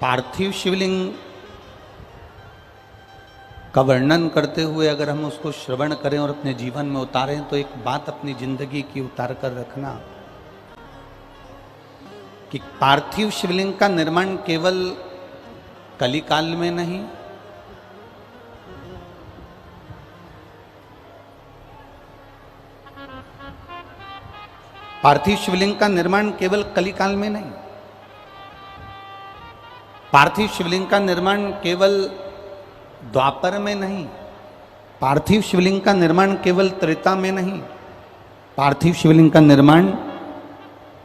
पार्थिव शिवलिंग का वर्णन करते हुए अगर हम उसको श्रवण करें और अपने जीवन में उतारें तो एक बात अपनी जिंदगी की उतार कर रखना कि पार्थिव शिवलिंग का निर्माण केवल कलिकाल में नहीं, पार्थिव शिवलिंग का निर्माण केवल कलिकाल में नहीं, पार्थिव शिवलिंग का निर्माण केवल द्वापर में नहीं, पार्थिव शिवलिंग का निर्माण केवल त्रेता में नहीं, पार्थिव शिवलिंग का निर्माण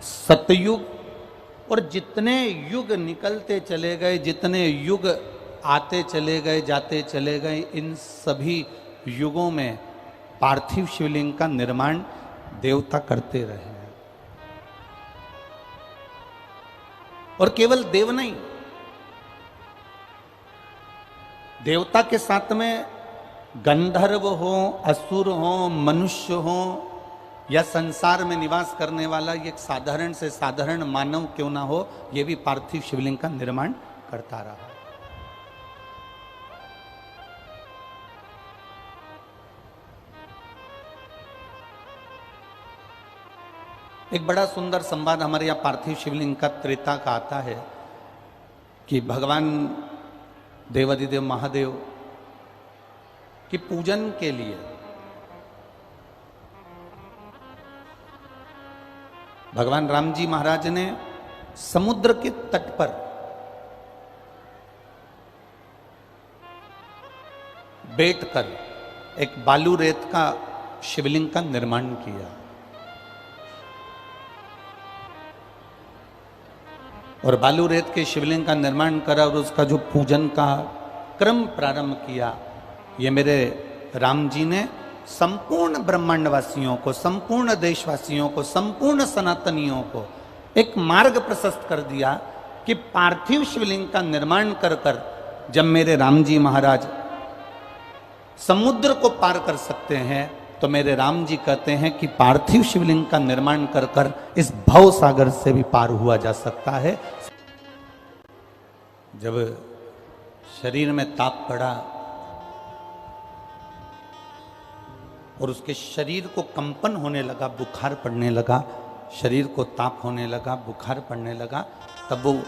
सतयुग और जितने युग निकलते चले गए, जितने युग आते चले गए, जाते चले गए, इन सभी युगों में पार्थिव शिवलिंग का निर्माण देवता करते रहे हैं। और केवल देव नहीं, देवता के साथ में गंधर्व हो, असुर हो, मनुष्य हो या संसार में निवास करने वाला एक साधारण से साधारण मानव क्यों ना हो, यह भी पार्थिव शिवलिंग का निर्माण करता रहा। एक बड़ा सुंदर संवाद हमारे यहाँ पार्थिव शिवलिंग का त्रेता का आता है कि भगवान देवादिदेव महादेव की पूजन के लिए भगवान राम जी महाराज ने समुद्र के तट पर बैठकर एक बालू रेत का शिवलिंग का निर्माण किया और बालू रेत के शिवलिंग का निर्माण करा और उसका जो पूजन का क्रम प्रारंभ किया, ये मेरे राम जी ने संपूर्ण ब्रह्मांडवासियों को, संपूर्ण देशवासियों को, संपूर्ण सनातनियों को एक मार्ग प्रशस्त कर दिया कि पार्थिव शिवलिंग का निर्माण कर कर जब मेरे राम जी महाराज समुद्र को पार कर सकते हैं तो मेरे राम जी कहते हैं कि पार्थिव शिवलिंग का निर्माण कर कर इस भव सागर से भी पार हुआ जा सकता है। जब शरीर में ताप पड़ा और उसके शरीर को कंपन होने लगा, बुखार पड़ने लगा, शरीर को ताप होने लगा, बुखार पड़ने लगा, तब वो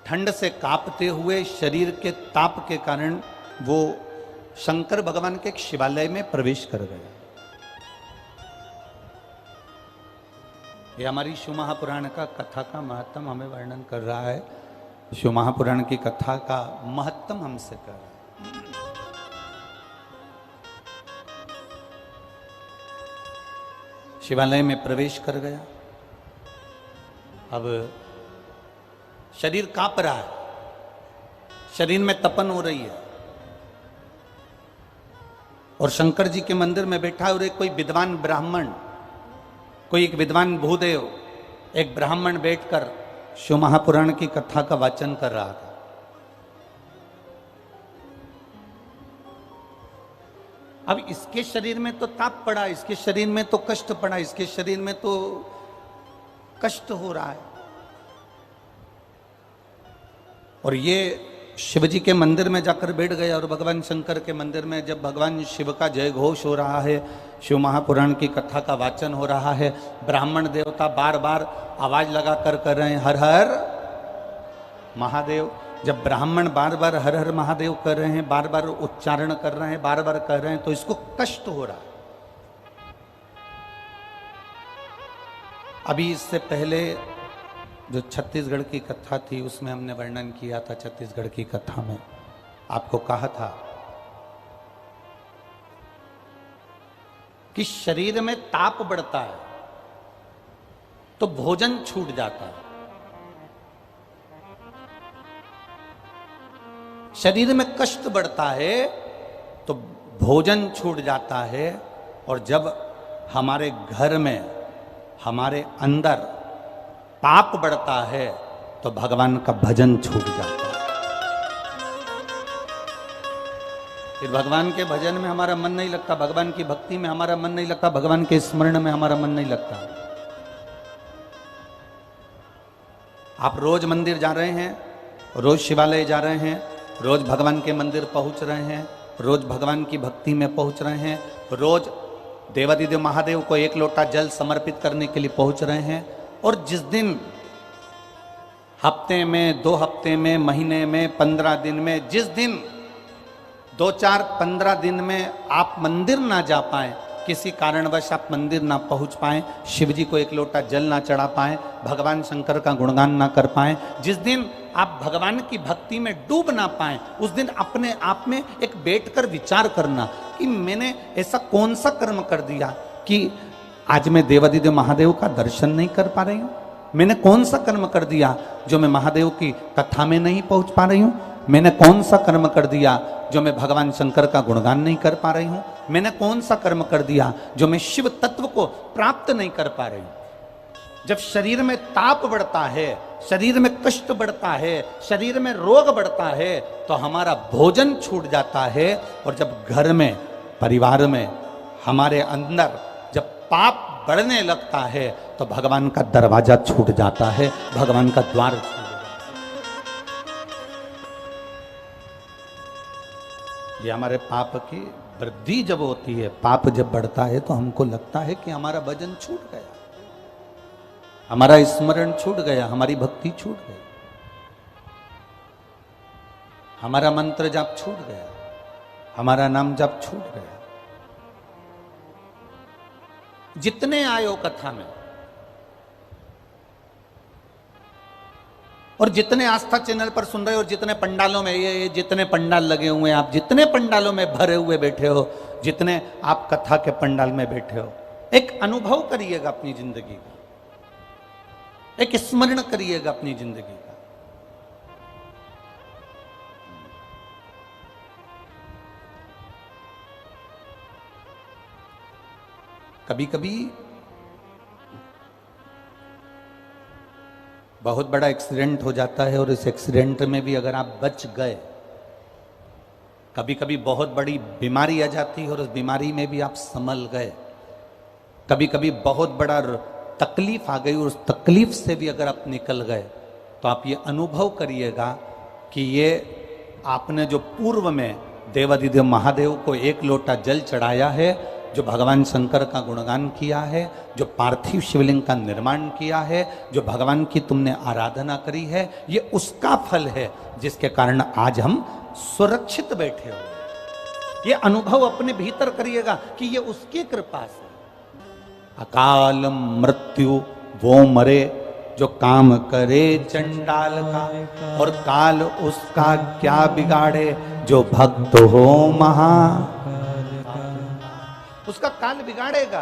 ठंड से कांपते हुए शरीर के ताप के कारण वो शंकर भगवान के एक शिवालय में प्रवेश कर गए। ये हमारी शिव महापुराण का कथा का महत्तम हमें वर्णन कर रहा है। शिव महापुराण की कथा का महत्तम हमसे कर रहा है। शिवालय में प्रवेश कर गया। अब शरीर कांप रहा है, शरीर में तपन हो रही है और शंकर जी के मंदिर में बैठा है और एक कोई विद्वान ब्राह्मण, कोई एक विद्वान भूदेव, एक ब्राह्मण बैठकर शिव महापुराण की कथा का वाचन कर रहा था। अब इसके शरीर में तो ताप पड़ा, इसके शरीर में तो कष्ट पड़ा, इसके शरीर में तो कष्ट हो रहा है और ये शिव जी के मंदिर में जाकर बैठ गया और भगवान शंकर के मंदिर में जब भगवान शिव का जय घोष हो रहा है, शिव महापुराण की कथा का वाचन हो रहा है, ब्राह्मण देवता बार बार आवाज लगाकर कर रहे हैं हर हर महादेव। जब ब्राह्मण बार बार हर हर महादेव कर रहे हैं, बार बार उच्चारण कर रहे हैं, बार बार कर रहे हैं, तो इसको कष्ट हो रहा है। अभी इससे पहले जो छत्तीसगढ़ की कथा थी उसमें हमने वर्णन किया था, छत्तीसगढ़ की कथा में आपको कहा था कि शरीर में ताप बढ़ता है तो भोजन छूट जाता है, शरीर में कष्ट बढ़ता है तो भोजन छूट जाता है, और जब हमारे घर में, हमारे अंदर पाप बढ़ता है तो भगवान का भजन छूट जाता है। फिर भगवान के भजन में हमारा मन नहीं लगता, भगवान की भक्ति में हमारा मन नहीं लगता, भगवान के स्मरण में हमारा मन नहीं लगता। आप रोज मंदिर जा रहे हैं, रोज शिवालय जा रहे हैं, रोज भगवान के मंदिर पहुंच रहे हैं, रोज भगवान की भक्ति में पहुंच रहे हैं, रोज देवादिदेव महादेव को एक लोटा जल समर्पित करने के लिए पहुंच रहे हैं। और जिस दिन हफ्ते में, 2 हफ्ते में, महीने में, 15 दिन में, जिस दिन 2, 4, 15 दिन में आप मंदिर ना जा पाए, किसी कारणवश आप मंदिर ना पहुंच पाए, शिव जी को एक लोटा जल ना चढ़ा पाए, भगवान शंकर का गुणगान ना कर पाए, जिस दिन आप भगवान की भक्ति में डूब ना पाए, उस दिन अपने आप में एक बैठकर विचार करना कि मैंने ऐसा कौन सा कर्म कर दिया कि आज मैं देवादिदेव महादेव का दर्शन नहीं कर पा रही हूं। मैंने कौन सा कर्म कर दिया जो मैं महादेव की कथा में नहीं पहुंच पा रही हूं। मैंने कौन सा कर्म कर दिया जो मैं भगवान शंकर का गुणगान नहीं कर पा रही हूं। मैंने कौन सा कर्म कर दिया जो मैं शिव तत्व को प्राप्त नहीं कर पा रही हूं। जब शरीर में ताप बढ़ता है, शरीर में कष्ट बढ़ता है, शरीर में रोग बढ़ता है, तो हमारा भोजन छूट जाता है। और जब घर में, परिवार में, हमारे अंदर जब पाप बढ़ने लगता है, तो भगवान का दरवाजा छूट जाता है, भगवान का द्वार छूट जाता है। ये हमारे पाप की वृद्धि जब होती है, पाप जब बढ़ता है, तो हमको लगता है कि हमारा भजन छूट गया, हमारा स्मरण छूट गया, हमारी भक्ति छूट गई, हमारा मंत्र जाप छूट गया, हमारा नाम जाप छूट गया। जितने आयो कथा में और जितने आस्था चैनल पर सुन रहे हो, और जितने पंडालों में, ये जितने पंडाल लगे हुए हैं, आप जितने पंडालों में भरे हुए बैठे हो, जितने आप कथा के पंडाल में बैठे हो, एक अनुभव करिएगा अपनी जिंदगी का, एक स्मरण करिएगा अपनी जिंदगी का। कभी कभी बहुत बड़ा एक्सीडेंट हो जाता है, और इस एक्सीडेंट में भी अगर आप बच गए, कभी कभी बहुत बड़ी बीमारी आ जाती है और उस बीमारी में भी आप संभल गए, कभी कभी बहुत बड़ा तकलीफ आ गई और उस तकलीफ से भी अगर आप निकल गए, तो आप ये अनुभव करिएगा कि ये आपने जो पूर्व में देवादिदेव महादेव को एक लोटा जल चढ़ाया है, जो भगवान शंकर का गुणगान किया है, जो पार्थिव शिवलिंग का निर्माण किया है, जो भगवान की तुमने आराधना करी है, ये उसका फल है जिसके कारण आज हम सुरक्षित बैठे हो। ये अनुभव अपने भीतर करिएगा कि ये उसकी कृपा से। अकाल मृत्यु वो मरे जो काम करे चंडाल का, और काल उसका क्या बिगाड़े जो भक्त हो महा। उसका काल बिगाड़ेगा।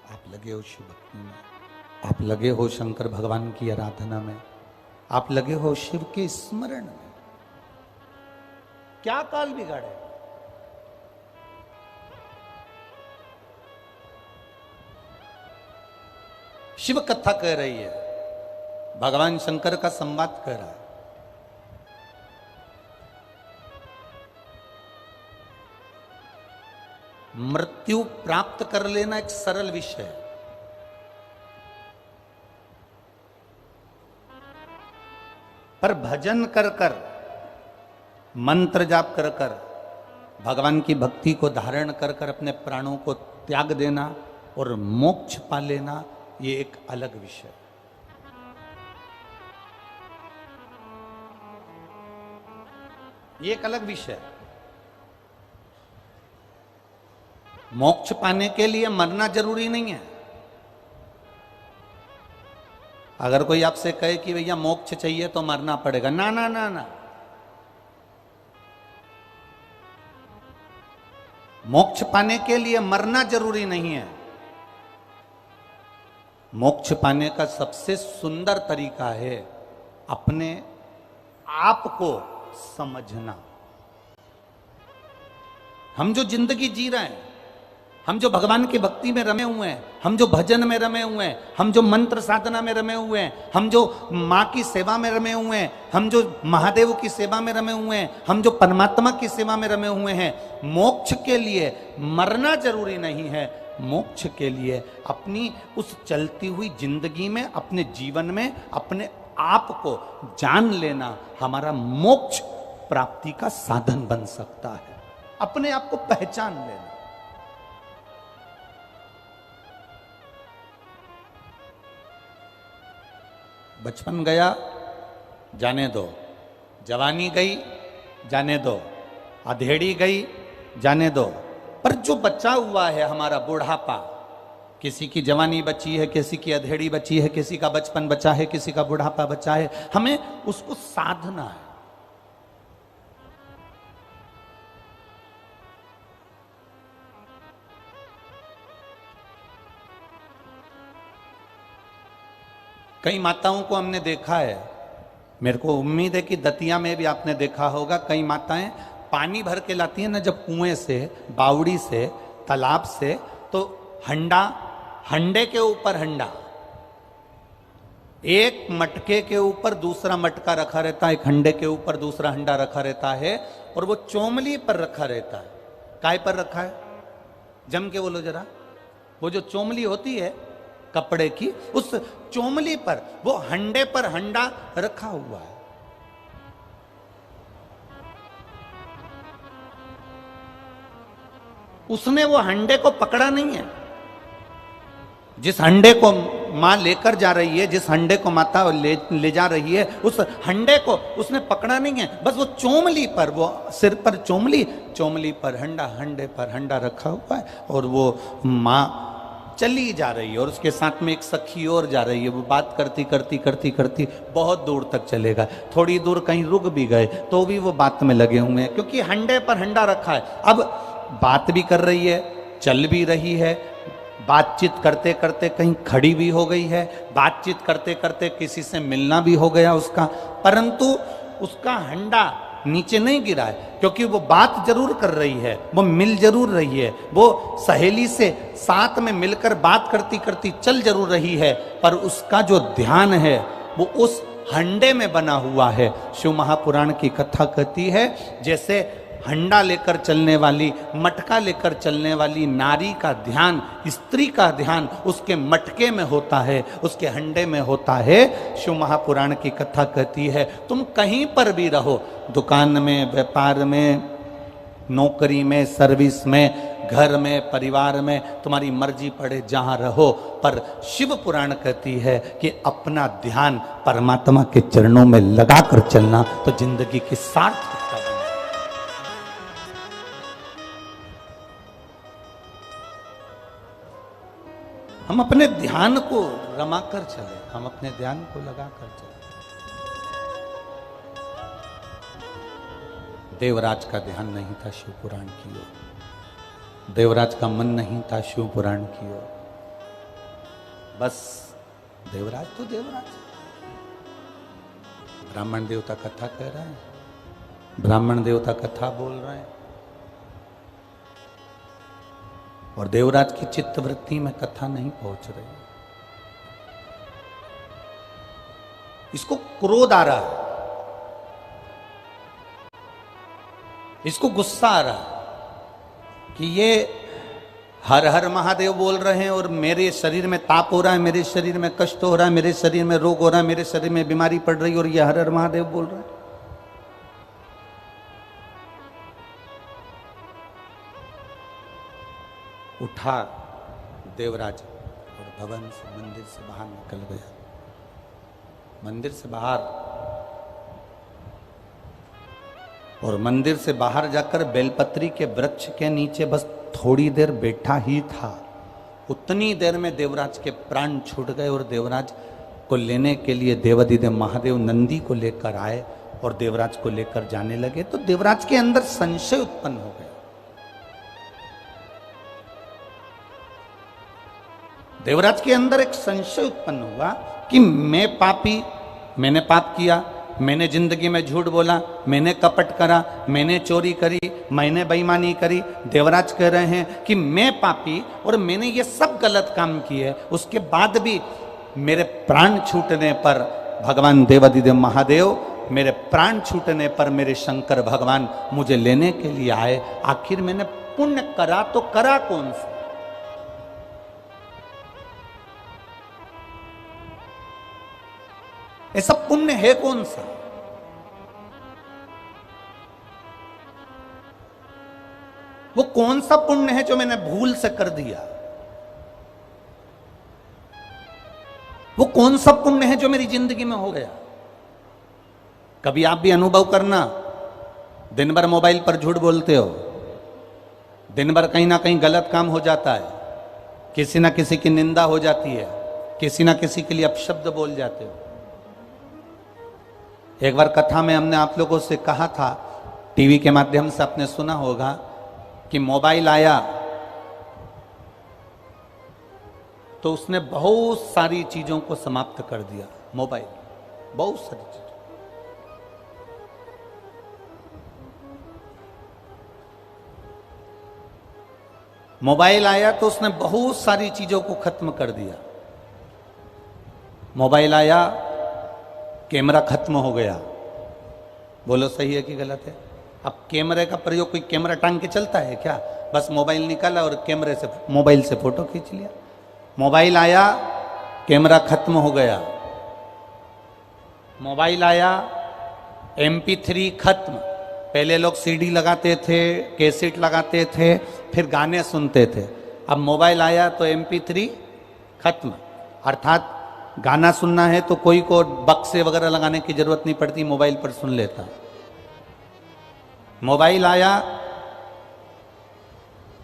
आप लगे हो शिव भक्ति में, आप लगे हो शंकर भगवान की आराधना में, आप लगे हो शिव के स्मरण में, क्या काल बिगाड़े? शिव कथा कह रही है, भगवान शंकर का संवाद कह रहा है। मृत्यु प्राप्त कर लेना एक सरल विषय है, पर भजन कर कर, मंत्र जाप कर कर, भगवान की भक्ति को धारण कर कर अपने प्राणों को त्याग देना और मोक्ष पा लेना, ये एक अलग विषय है। ये एक अलग विषय है। मोक्ष पाने के लिए मरना जरूरी नहीं है। अगर कोई आपसे कहे कि भैया मोक्ष चाहिए तो मरना पड़ेगा, ना ना ना ना, मोक्ष पाने के लिए मरना जरूरी नहीं है। मोक्ष पाने का सबसे सुंदर तरीका है अपने आप को समझना। हम जो जिंदगी जी रहे हैं, हम जो भगवान की भक्ति में रमे हुए हैं, हम जो भजन में रमे हुए हैं, हम जो मंत्र साधना में रमे हुए हैं, हम जो माँ की सेवा में रमे हुए हैं, हम जो महादेव की सेवा में रमे हुए हैं, हम जो परमात्मा की सेवा में रमे हुए हैं, मोक्ष के लिए मरना जरूरी नहीं है। मोक्ष के लिए अपनी उस चलती हुई जिंदगी में, अपने जीवन में अपने आप को जान लेना हमारा मोक्ष प्राप्ति का साधन बन सकता है। अपने आप को पहचान लेना। बचपन गया जाने दो, जवानी गई जाने दो, अधेड़ी गई जाने दो, पर जो बचा हुआ है हमारा बुढ़ापा, किसी की जवानी बची है, किसी की अधेड़ी बची है, किसी का बचपन बचा है, किसी का बुढ़ापा बचा है, हमें उसको साधना है। कई माताओं को हमने देखा है, मेरे को उम्मीद है कि दतिया में भी आपने देखा होगा, कई माताएं पानी भर के लाती हैं ना जब कुएं से, बावड़ी से, तालाब से, तो हंडे के ऊपर हंडा, एक मटके के ऊपर दूसरा मटका रखा रहता है, एक हंडे के ऊपर दूसरा हंडा रखा रहता है, और वो चोमली पर रखा रहता है। काय पर रखा है? जम के बोलो जरा। वो जो चोमली होती है कपड़े की, उस चोमली पर, वो हंडे पर हंडा रखा हुआ है। उसने वो हंडे को पकड़ा नहीं है। जिस हंडे को मां लेकर जा रही है, जिस हंडे को माता ले जा रही है, उस हंडे को उसने पकड़ा नहीं है। बस वो चोमली पर, वो सिर पर चोमली, चोमली पर हंडा, हंडे पर हंडा रखा हुआ है, और वो मां चली जा रही है, और उसके साथ में एक सखी और जा रही है। वो बात करती करती करती करती बहुत दूर तक चलेगा। थोड़ी दूर कहीं रुक भी गए तो भी वो बात में लगे हुए हैं, क्योंकि हंडे पर हंडा रखा है। अब बात भी कर रही है, चल भी रही है, बातचीत करते करते कहीं खड़ी भी हो गई है, बातचीत करते करते किसी से मिलना भी हो गया उसका, परंतु उसका हंडा नीचे नहीं गिरा है, क्योंकि वो बात जरूर कर रही है, वो मिल जरूर रही है, वो सहेली से साथ में मिलकर बात करती करती चल जरूर रही है, पर उसका जो ध्यान है वो उस हंडे में बना हुआ है। शिव महापुराण की कथा कहती है, जैसे हंडा लेकर चलने वाली, मटका लेकर चलने वाली नारी का ध्यान, स्त्री का ध्यान उसके मटके में होता है, उसके हंडे में होता है। शिव महापुराण की कथा कहती है, तुम कहीं पर भी रहो, दुकान में, व्यापार में, नौकरी में, सर्विस में, घर में, परिवार में, तुम्हारी मर्जी पड़े जहां रहो, पर शिव पुराण कहती है कि अपना ध्यान परमात्मा के चरणों में लगाकर चलना तो जिंदगी की सार्थकता। हम अपने ध्यान को रमाकर चले, हम अपने ध्यान को लगाकर चले। देवराज का ध्यान नहीं था शिव पुराण की ओर, देवराज का मन नहीं था शिव पुराण की ओर। बस देवराज तो देवराज, ब्राह्मण देवता कथा कह रहे हैं, ब्राह्मण देवता कथा बोल रहे हैं, और देवराज की चित्त वृत्ति में कथा नहीं पहुंच रही। इसको क्रोध आ रहा है, इसको गुस्सा आ रहा है कि ये हर हर महादेव बोल रहे हैं और मेरे शरीर में ताप हो रहा है, मेरे शरीर में कष्ट हो रहा है, मेरे शरीर में रोग हो रहा है, मेरे शरीर में बीमारी पड़ रही है, और ये हर हर महादेव बोल रहे हैं। उठा देवराज और भवन से, मंदिर से बाहर निकल गया। मंदिर से बाहर, और मंदिर से बाहर जाकर बेलपत्री के वृक्ष के नीचे बस थोड़ी देर बैठा ही था। उतनी देर में देवराज के प्राण छूट गए, और देवराज को लेने के लिए देवाधिदेव महादेव नंदी को लेकर आए और देवराज को लेकर जाने लगे। तो देवराज के अंदर संशय उत्पन्न हो गया। देवराज के अंदर एक संशय उत्पन्न हुआ कि मैं पापी, मैंने पाप किया, मैंने जिंदगी में झूठ बोला, मैंने कपट करा, मैंने चोरी करी, मैंने बेईमानी करी। देवराज कह रहे हैं कि मैं पापी और मैंने ये सब गलत काम किए, उसके बाद भी मेरे प्राण छूटने पर भगवान देवाधिदेव महादेव, मेरे प्राण छूटने पर मेरे शंकर भगवान मुझे लेने के लिए आए। आखिर मैंने पुण्य करा तो करा कौन सा? ऐसा पुण्य है कौन सा? वो कौन सा पुण्य है जो मैंने भूल से कर दिया? वो कौन सा पुण्य है जो मेरी जिंदगी में हो गया? कभी आप भी अनुभव करना, दिन भर मोबाइल पर झूठ बोलते हो, दिन भर कहीं ना कहीं गलत काम हो जाता है, किसी ना किसी की निंदा हो जाती है, किसी ना किसी के लिए अपशब्द बोल जाते हो। एक बार कथा में हमने आप लोगों से कहा था, टीवी के माध्यम से आपने सुना होगा कि मोबाइल आया तो उसने बहुत सारी चीजों को समाप्त कर दिया। मोबाइल बहुत सारी चीजें, मोबाइल आया तो उसने बहुत सारी चीजों को खत्म कर दिया। मोबाइल आया, कैमरा खत्म हो गया। बोलो सही है कि गलत है? अब कैमरे का प्रयोग, कोई कैमरा टांग के चलता है क्या? बस मोबाइल निकाला और कैमरे से, मोबाइल से फोटो खींच लिया। मोबाइल आया, कैमरा खत्म हो गया। मोबाइल आया, MP3 खत्म। पहले लोग CD लगाते थे, कैसेट लगाते थे, फिर गाने सुनते थे। अब मोबाइल आया तो MP3 खत्म। अर्थात गाना सुनना है तो कोई को बक्से वगैरह लगाने की जरूरत नहीं पड़ती, मोबाइल पर सुन लेता। मोबाइल आया,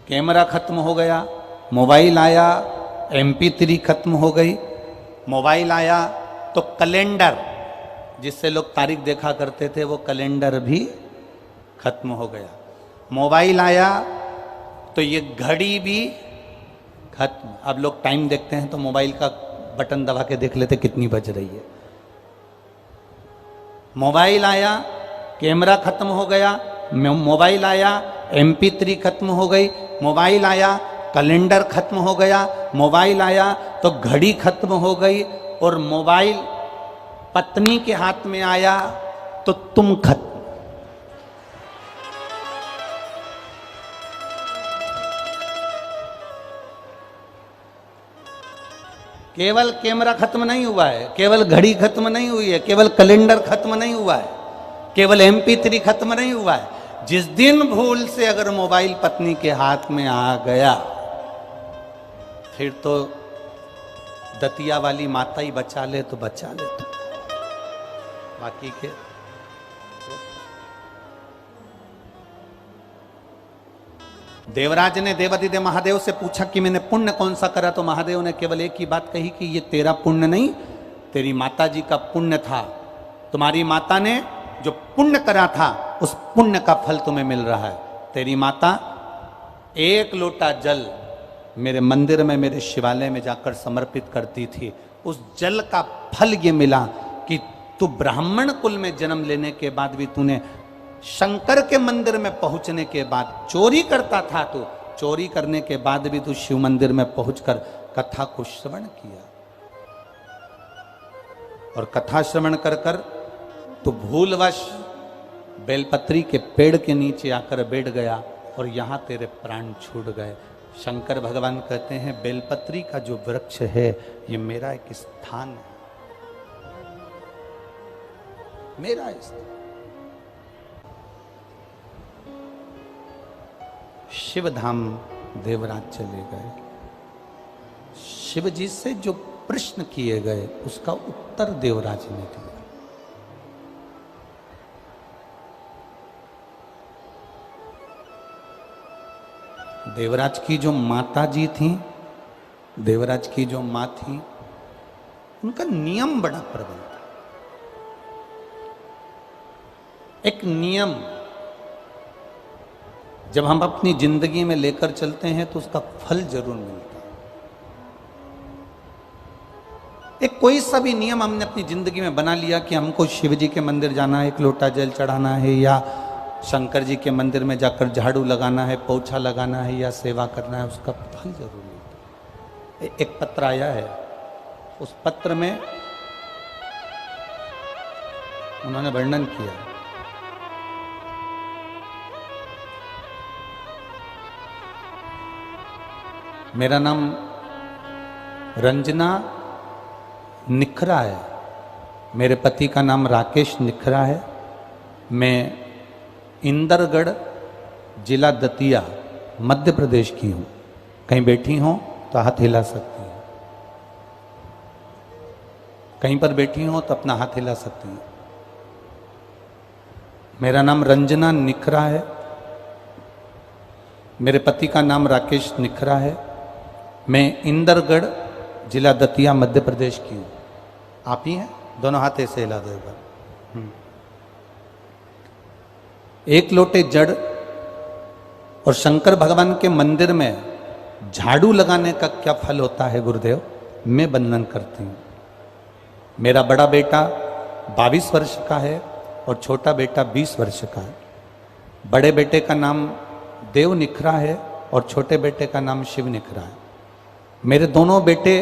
कैमरा खत्म हो गया। मोबाइल आया, MP3 खत्म हो गई। मोबाइल आया तो कैलेंडर, जिससे लोग तारीख देखा करते थे, वो कैलेंडर भी खत्म हो गया। मोबाइल आया तो ये घड़ी भी खत्म। अब लोग टाइम देखते हैं तो मोबाइल का बटन दबा के देख लेते कितनी बज रही है। मोबाइल आया, कैमरा खत्म हो गया। मोबाइल आया, MP3 खत्म हो गई। मोबाइल आया, कैलेंडर खत्म हो गया। मोबाइल आया तो घड़ी खत्म हो गई। और मोबाइल पत्नी के हाथ में आया तो तुम खत्म। केवल कैमरा खत्म नहीं हुआ है, केवल घड़ी खत्म नहीं हुई है, केवल कैलेंडर खत्म नहीं हुआ है, केवल MP3 खत्म नहीं हुआ है। जिस दिन भूल से अगर मोबाइल पत्नी के हाथ में आ गया, फिर तो दतिया वाली माता ही बचा ले तो बचा ले, तो बाकी के। देवराज ने देवाधिदेव महादेव से पूछा कि मैंने पुण्य कौन सा करा, तो महादेव ने केवल एक ही बात कही कि ये तेरा पुण्य नहीं, तेरी माता जी का पुण्य था। तुम्हारी माता ने जो पुण्य करा था, उस पुण्य का फल तुम्हें मिल रहा है। तेरी माता एक लोटा जल मेरे मंदिर में, मेरे शिवालय में जाकर समर्पित करती थी। उस जल का फल ये मिला कि तू ब्राह्मण कुल में जन्म लेने के बाद भी तूने शंकर के मंदिर में पहुंचने के बाद, चोरी करता था तो चोरी करने के बाद भी तू शिव मंदिर में पहुंचकर कथा को श्रवण किया। और कथा श्रवण कर कर तो भूलवश बेलपत्री के पेड़ के नीचे आकर बैठ गया और यहां तेरे प्राण छूट गए। शंकर भगवान कहते हैं, बेलपत्री का जो वृक्ष है ये मेरा एक स्थान है, मेरा स्थान। शिव धाम देवराज चले गए। शिव जी से जो प्रश्न किए गए उसका उत्तर देवराज ने दिया। देवराज की जो माता जी थी, देवराज की जो माँ थी, उनका नियम बड़ा प्रबल था। एक नियम जब हम अपनी जिंदगी में लेकर चलते हैं तो उसका फल जरूर मिलता है। एक कोई सा भी नियम हमने अपनी जिंदगी में बना लिया कि हमको शिव जी के मंदिर जाना है, एक लोटा जल चढ़ाना है, या शंकर जी के मंदिर में जाकर झाड़ू लगाना है, पोछा लगाना है, या सेवा करना है, उसका फल जरूरी है। एक पत्र आया है, उस पत्र में उन्होंने वर्णन किया, मेरा नाम रंजना निखरा है, मेरे पति का नाम राकेश निखरा है, मैं इंदरगढ़ जिला दतिया मध्य प्रदेश की हूँ। कहीं बैठी हो तो हाथ हिला सकती हैं, कहीं पर बैठी हो तो अपना हाथ हिला सकती हैं। मेरा नाम रंजना निखरा है, मेरे पति का नाम राकेश निखरा है, मैं इंदरगढ़ जिला दतिया मध्य प्रदेश की हूँ। आप ही हैं? दोनों हाथ ऐसे हिला दो एक बार। एक लोटे जड़ और शंकर भगवान के मंदिर में झाड़ू लगाने का क्या फल होता है गुरुदेव, मैं वर्णन करती हूँ। मेरा बड़ा बेटा 22 वर्ष का है और छोटा बेटा 20 वर्ष का है। बड़े बेटे का नाम देव निखरा है और छोटे बेटे का नाम शिव निखरा है। मेरे दोनों बेटे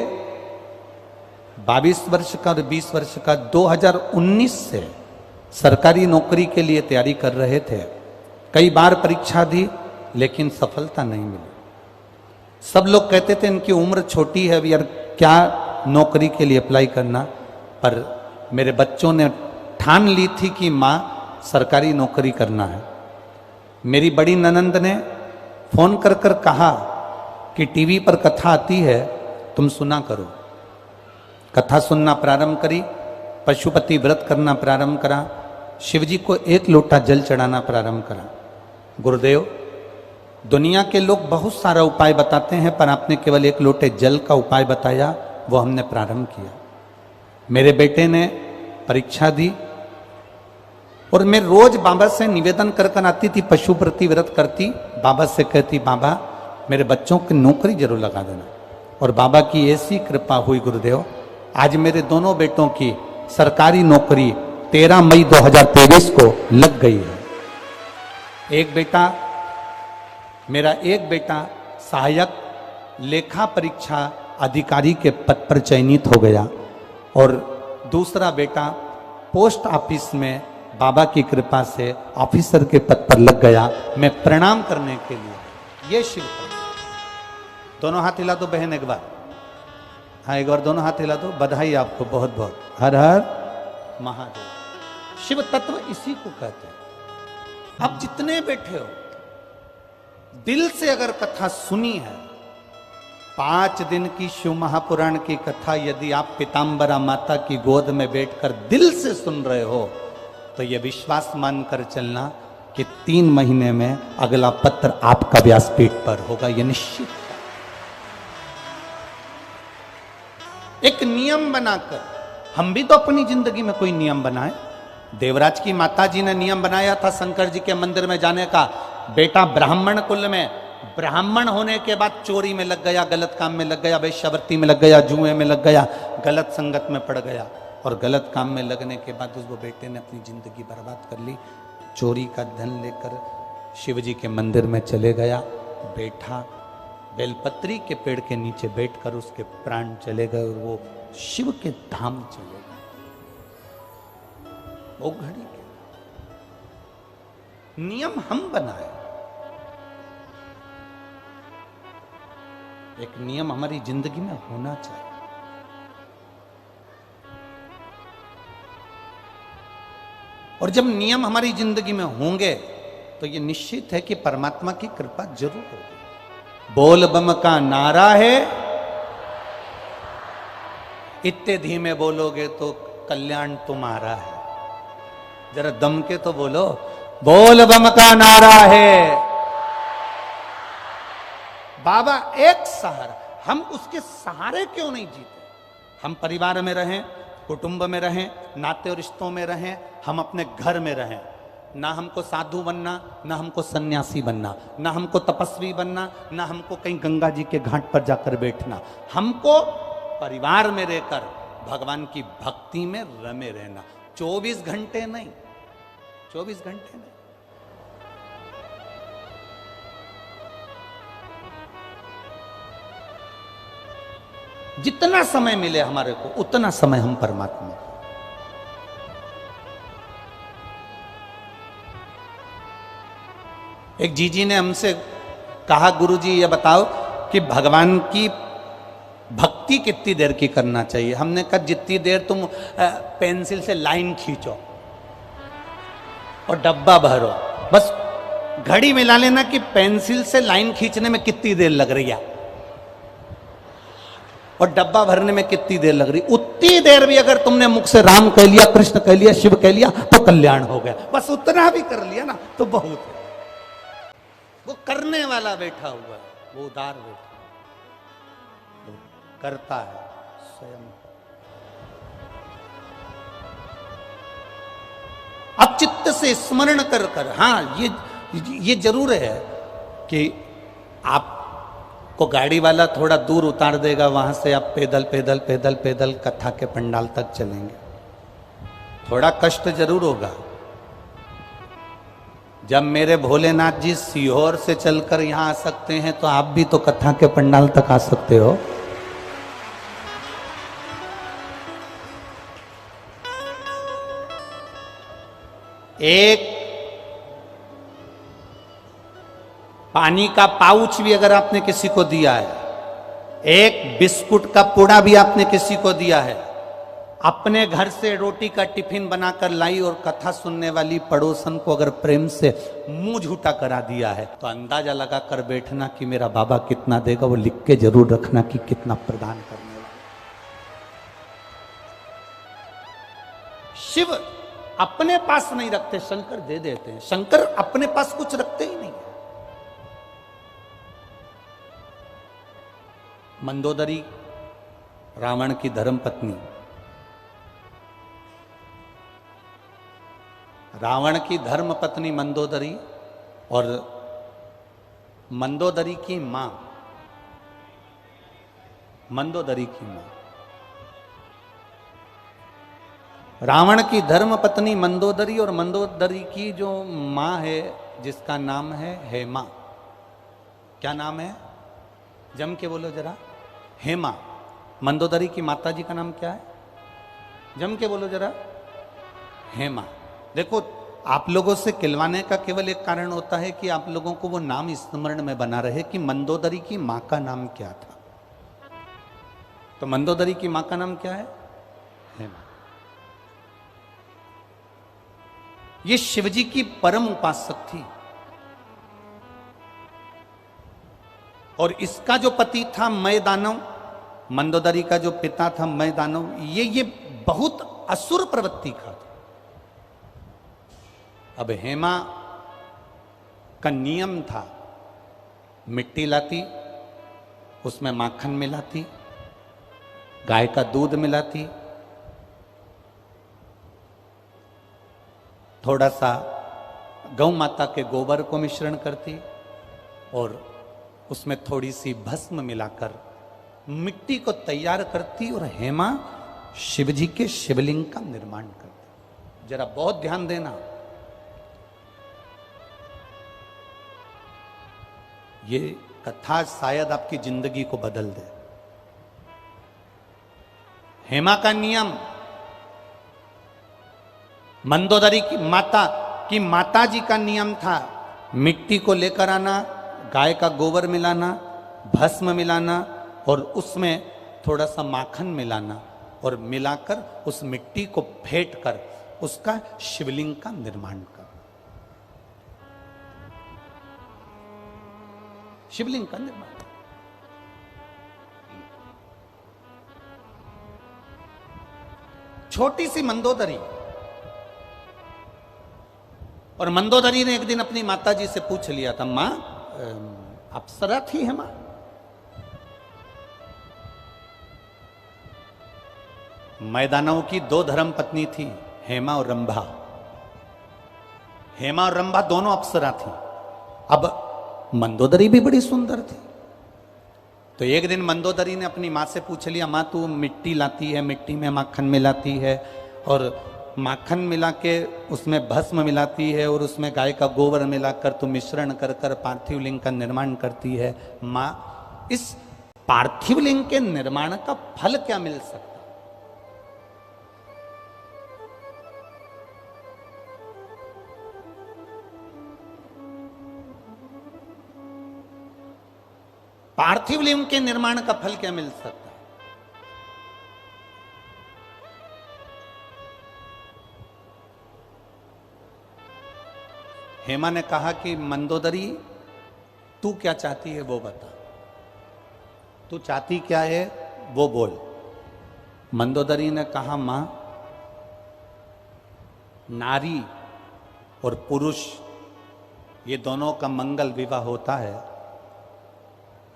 22 वर्ष का और 20 वर्ष का 2019 से सरकारी नौकरी के लिए तैयारी कर रहे थे। कई बार परीक्षा दी लेकिन सफलता नहीं मिली। सब लोग कहते थे इनकी उम्र छोटी है, अभी यार क्या नौकरी के लिए अप्लाई करना, पर मेरे बच्चों ने ठान ली थी कि माँ सरकारी नौकरी करना है। मेरी बड़ी ननंद ने फोन कर कर कहा कि टीवी पर कथा आती है, तुम सुना करो। कथा सुनना प्रारंभ करी, पशुपति व्रत करना प्रारंभ करा, शिवजी को एक लोटा जल चढ़ाना प्रारंभ करा। गुरुदेव, दुनिया के लोग बहुत सारा उपाय बताते हैं, पर आपने केवल एक लोटे जल का उपाय बताया, वो हमने प्रारंभ किया। मेरे बेटे ने परीक्षा दी और मैं रोज बाबा से निवेदन कर कर आती थी, पशुपति व्रत करती, बाबा से कहती बाबा मेरे बच्चों की नौकरी जरूर लगा देना। और बाबा की ऐसी कृपा हुई गुरुदेव, आज मेरे दोनों बेटों की सरकारी नौकरी 13 मई 2023 को लग गई है। मेरा एक बेटा सहायक लेखा परीक्षा अधिकारी के पद पर चयनित हो गया और दूसरा बेटा पोस्ट ऑफिस में बाबा की कृपा से ऑफिसर के पद पर लग गया। मैं प्रणाम करने के लिए ये शिव, दोनों हाथ हिला दो बहन एक बार, हाँ एक बार दोनों हाथ हिला दो। बधाई आपको बहुत बहुत। हर हर महादेव। शिव तत्व इसी को कहते हैं। अब जितने बैठे हो, दिल से अगर कथा सुनी है, 5 दिन की शिव महापुराण की कथा यदि आप पीताम्बरा माता की गोद में बैठकर दिल से सुन रहे हो, तो यह विश्वास मानकर चलना कि 3 महीने में अगला पत्र आपका व्यासपीठ पर होगा, यह निश्चित है। एक नियम बनाकर, हम भी तो अपनी जिंदगी में कोई नियम बनाए। देवराज की माता जी ने नियम बनाया था शंकर जी के मंदिर में जाने का। बेटा ब्राह्मण कुल में, ब्राह्मण होने के बाद चोरी में लग गया, गलत काम में लग गया, वेश्यावृत्ति में लग गया, जुए में लग गया, गलत संगत में पड़ गया, और गलत काम में लगने के बाद उस बेटे ने अपनी जिंदगी बर्बाद कर ली। चोरी का धन लेकर शिव जी के मंदिर में चले गया, बैठा, बेलपत्री के पेड़ के नीचे बैठकर उसके प्राण चले गए और वो शिव के धाम चले गए। वो घड़ी के नियम हम बनाए। एक नियम हमारी जिंदगी में होना चाहिए। और जब नियम हमारी जिंदगी में होंगे तो ये निश्चित है कि परमात्मा की कृपा जरूर होगी। बोल बम का नारा है, इतने धीमे बोलोगे तो कल्याण तुम्हारा है। जरा दम के तो बोलो, बोल बम का नारा है। बाबा एक सहारा, हम उसके सहारे क्यों नहीं जीते? हम परिवार में रहें, कुटुंब में रहें, नाते और रिश्तों में रहें, हम अपने घर में रहें। ना हमको साधु बनना, ना हमको सन्यासी बनना, ना हमको तपस्वी बनना, ना हमको कहीं गंगा जी के घाट पर जाकर बैठना। हमको परिवार में रहकर भगवान की भक्ति में रमे रहना। 24 घंटे नहीं, 24 घंटे नहीं। जितना समय मिले हमारे को उतना समय हम परमात्मा को। एक जीजी ने हमसे कहा, गुरुजी ये बताओ कि भगवान की भक्ति कितनी देर की करना चाहिए। हमने कहा जितनी देर तुम पेंसिल से लाइन खींचो और डब्बा भरो, बस घड़ी मिला लेना कि पेंसिल से लाइन खींचने में कितनी देर लग रही है और डब्बा भरने में कितनी देर लग रही। उतनी देर भी अगर तुमने मुख से राम कह लिया, कृष्ण कह लिया, शिव कह लिया तो कल्याण हो गया। बस उतना भी कर लिया ना तो बहुत है। वो करने वाला बैठा हुआ, वो उदार बैठा, वो करता है स्वयं। अब चित्त से स्मरण कर कर, हाँ ये जरूर है कि आपको गाड़ी वाला थोड़ा दूर उतार देगा, वहां से आप पैदल पैदल पैदल पैदल कथा के पंडाल तक चलेंगे। थोड़ा कष्ट जरूर होगा। जब मेरे भोलेनाथ जी सीहोर से चलकर यहां आ सकते हैं तो आप भी तो कथा के पंडाल तक आ सकते हो। एक पानी का पाउच भी अगर आपने किसी को दिया है, एक बिस्कुट का पुड़ा भी आपने किसी को दिया है, अपने घर से रोटी का टिफिन बनाकर लाई और कथा सुनने वाली पड़ोसन को अगर प्रेम से मुंह झूठा करा दिया है, तो अंदाजा लगा कर बैठना कि मेरा बाबा कितना देगा। वो लिख के जरूर रखना कि कितना प्रदान करने वाला। शिव अपने पास नहीं रखते, शंकर दे देते हैं। शंकर अपने पास कुछ रखते ही नहीं। मंदोदरी रावण की धर्म पत्नी, रावण की धर्म पत्नी मंदोदरी और मंदोदरी की मां, मंदोदरी की मां, रावण की धर्म पत्नी मंदोदरी और मंदोदरी की जो मां है जिसका नाम है हेमा। क्या नाम है? जम के बोलो जरा। हेमा। मंदोदरी की माता जी का नाम क्या है? जम के बोलो जरा। हेमा। देखो, आप लोगों से खिलवाने का केवल एक कारण होता है कि आप लोगों को वो नाम स्मरण में बना रहे कि मंदोदरी की मां का नाम क्या था। तो मंदोदरी की मां का नाम क्या है? हेमा। ये शिवजी की परम उपासक थी और इसका जो पति था मय दानव, मंदोदरी का जो पिता था मय दानव, ये बहुत असुर प्रवृत्ति का था। अब हेमा का नियम था, मिट्टी लाती, उसमें माखन मिलाती, गाय का दूध मिलाती, थोड़ा सा गौ माता के गोबर को मिश्रण करती और उसमें थोड़ी सी भस्म मिलाकर मिट्टी को तैयार करती और हेमा शिवजी के शिवलिंग का निर्माण करती। जरा बहुत ध्यान देना, ये कथा शायद आपकी जिंदगी को बदल दे। हेमा का नियम, मंदोदरी की माता जी का नियम था, मिट्टी को लेकर आना, गाय का गोबर मिलाना, भस्म मिलाना और उसमें थोड़ा सा माखन मिलाना और मिलाकर उस मिट्टी को फेंट कर उसका शिवलिंग का निर्माण कर, शिवलिंग का निर्माण। छोटी सी मंदोदरी, और मंदोदरी ने एक दिन अपनी माता जी से पूछ लिया था, मां अप्सरा थी हेमा? मैदानव की दो धर्म पत्नी थी, हेमा और रंभा। हेमा और रंभा दोनों अप्सरा थी। अब मंदोदरी भी बड़ी सुंदर थी, तो एक दिन मंदोदरी ने अपनी माँ से पूछ लिया, माँ तू मिट्टी लाती है, मिट्टी में माखन मिलाती है और माखन मिला के उसमें भस्म मिलाती है और उसमें गाय का गोबर मिलाकर तू मिश्रण कर कर पार्थिव लिंग का निर्माण करती है। माँ, इस पार्थिव लिंग के निर्माण का फल क्या मिल सकता? पार्थिव लिंग के निर्माण का फल क्या मिल सकता है? हेमा ने कहा कि मंदोदरी तू क्या चाहती है वो बता, तू चाहती क्या है वो बोल। मंदोदरी ने कहा, मां, नारी और पुरुष ये दोनों का मंगल विवाह होता है।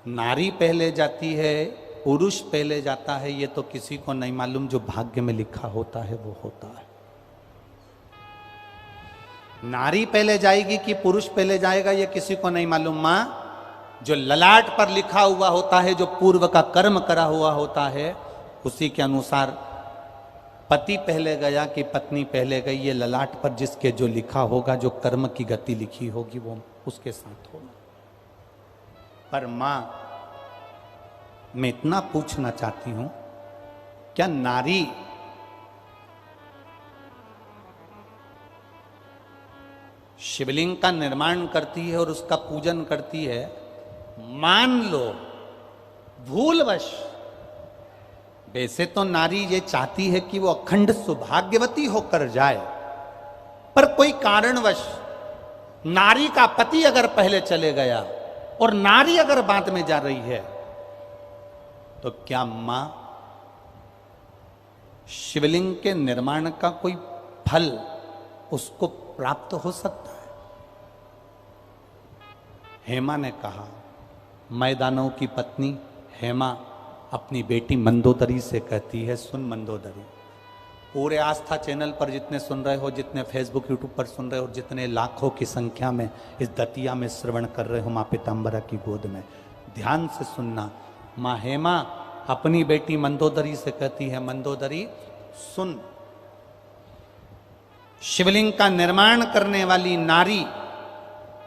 नारी पहले जाती है, पुरुष पहले जाता है, ये तो किसी को नहीं मालूम, जो भाग्य में लिखा होता है वो होता है। नारी पहले जाएगी कि पुरुष पहले जाएगा ये किसी को नहीं मालूम। मां, जो ललाट पर लिखा हुआ होता है, जो पूर्व का कर्म करा हुआ होता है, उसी के अनुसार पति पहले गया कि पत्नी पहले गई, ये ललाट पर जिसके जो लिखा होगा, जो कर्म की गति लिखी होगी वो उसके साथ होगा। पर मां, मैं इतना पूछना चाहती हूं, क्या नारी शिवलिंग का निर्माण करती है और उसका पूजन करती है, मान लो भूलवश, वैसे तो नारी ये चाहती है कि वो अखंड सौभाग्यवती होकर जाए, पर कोई कारणवश नारी का पति अगर पहले चले गया और नारी अगर बाद में जा रही है, तो क्या मां शिवलिंग के निर्माण का कोई फल उसको प्राप्त हो सकता है? हेमा ने कहा, मैदानों की पत्नी हेमा अपनी बेटी मंदोदरी से कहती है, सुन मंदोदरी, पूरे आस्था चैनल पर जितने सुन रहे हो, जितने फेसबुक यूट्यूब पर सुन रहे हो, जितने लाखों की संख्या में इस दतिया में श्रवण कर रहे हो माँ पीताम्बरा की गोद में, ध्यान से सुनना। माँ हेमा अपनी बेटी मंदोदरी से कहती है, मंदोदरी सुन, शिवलिंग का निर्माण करने वाली नारी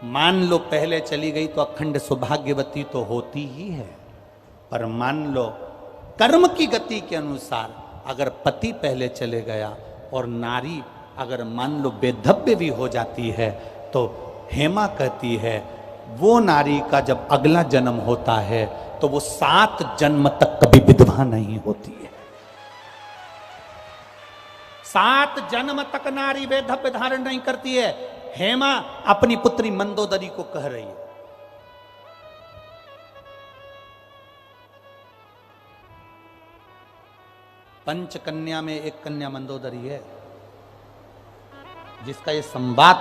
मान लो पहले चली गई तो अखंड सौभाग्यवती तो होती ही है, पर मान लो कर्म की गति के अनुसार अगर पति पहले चले गया और नारी अगर मान लो बेधव्य भी हो जाती है, तो हेमा कहती है वो नारी का जब अगला जन्म होता है तो वो 7 जन्म तक कभी विधवा नहीं होती है। 7 जन्म तक नारी वेधव्य धारण नहीं करती है। हेमा अपनी पुत्री मंदोदरी को कह रही है। पंच कन्या में एक कन्या मंदोदरी है, जिसका ये संवाद,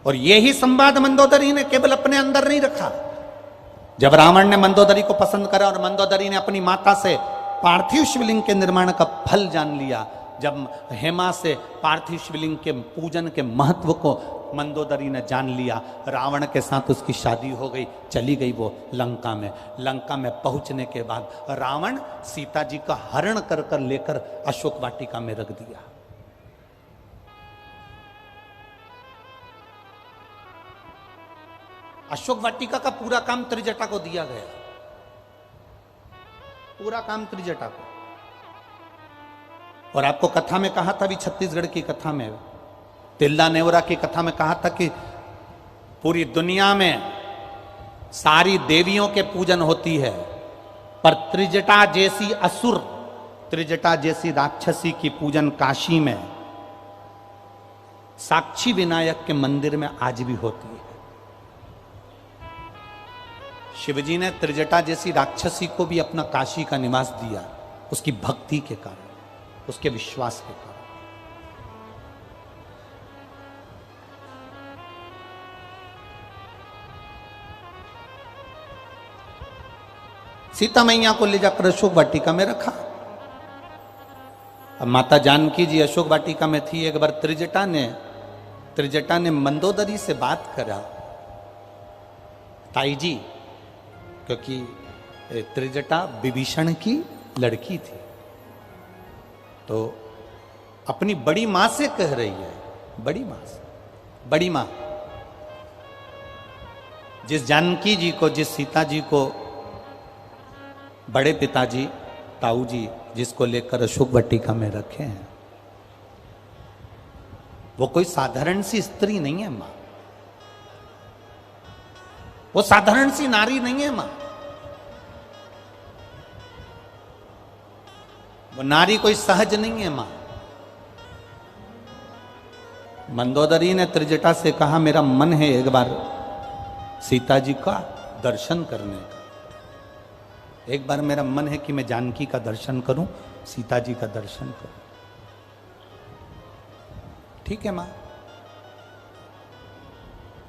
और यही संवाद मंदोदरी ने केवल अपने अंदर नहीं रखा। जब रावण ने मंदोदरी को पसंद करा और मंदोदरी ने अपनी माता से पार्थिव शिवलिंग के निर्माण का फल जान लिया, जब हेमा से पार्थिव शिवलिंग के पूजन के महत्व को मंदोदरी ने जान लिया, रावण के साथ उसकी शादी हो गई, चली गई वो लंका में। लंका में पहुंचने के बाद रावण सीता जी का हरण कर कर लेकर अशोक वाटिका में रख दिया। अशोक वाटिका का पूरा काम त्रिजटा को दिया गया, पूरा काम त्रिजटा को। और आपको कथा में कहा था, भी छत्तीसगढ़ की कथा में, तिल्ला नेवरा की कथा में कहा था कि पूरी दुनिया में सारी देवियों के पूजन होती है, पर त्रिजटा जैसी असुर, त्रिजटा जैसी राक्षसी की पूजन काशी में साक्षी विनायक के मंदिर में आज भी होती है। शिवजी ने त्रिजटा जैसी राक्षसी को भी अपना काशी का निवास दिया, उसकी भक्ति के कारण, उसके विश्वास के कारण। सीता मैया को ले जाकर अशोक वाटिका में रखा। अब माता जानकी जी अशोक वाटिका में थी। एक बार त्रिजटा ने मंदोदरी से बात करा, ताई जी क्योंकि त्रिजटा विभीषण की लड़की थी, तो अपनी बड़ी मां से कह रही है, बड़ी मां से, बड़ी मां, जिस जानकी जी को, जिस सीता जी को बड़े पिताजी ताऊ जी जिसको लेकर अशोक वाटिका में रखे हैं, वो कोई साधारण सी स्त्री नहीं है मां, वो साधारण सी नारी नहीं है मां, वो नारी कोई सहज नहीं है मां। मंदोदरी ने त्रिजटा से कहा, मेरा मन है एक बार सीता जी का दर्शन करने का, एक बार मेरा मन है कि मैं जानकी का दर्शन करूं, सीता जी का दर्शन करूं। ठीक है मां,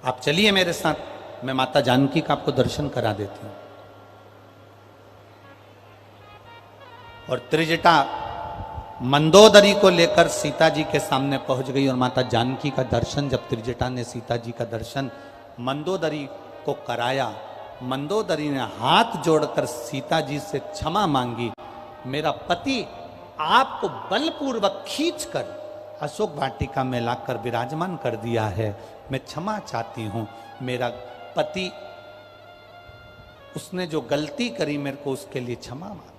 आप चलिए मेरे साथ, मैं माता जानकी का आपको दर्शन करा देती हूं। और त्रिजटा मंदोदरी को लेकर सीता जी के सामने पहुंच गई, और माता जानकी का दर्शन जब त्रिजटा ने, सीता जी का दर्शन मंदोदरी को कराया, मंदोदरी ने हाथ जोड़कर सीता जी से क्षमा मांगी, मेरा पति आपको बलपूर्वक खींचकर अशोक वाटिका में लाकर विराजमान कर दिया है, मैं क्षमा चाहती हूं, मेरा पति, उसने जो गलती करी मेरे को उसके लिए क्षमा मांग।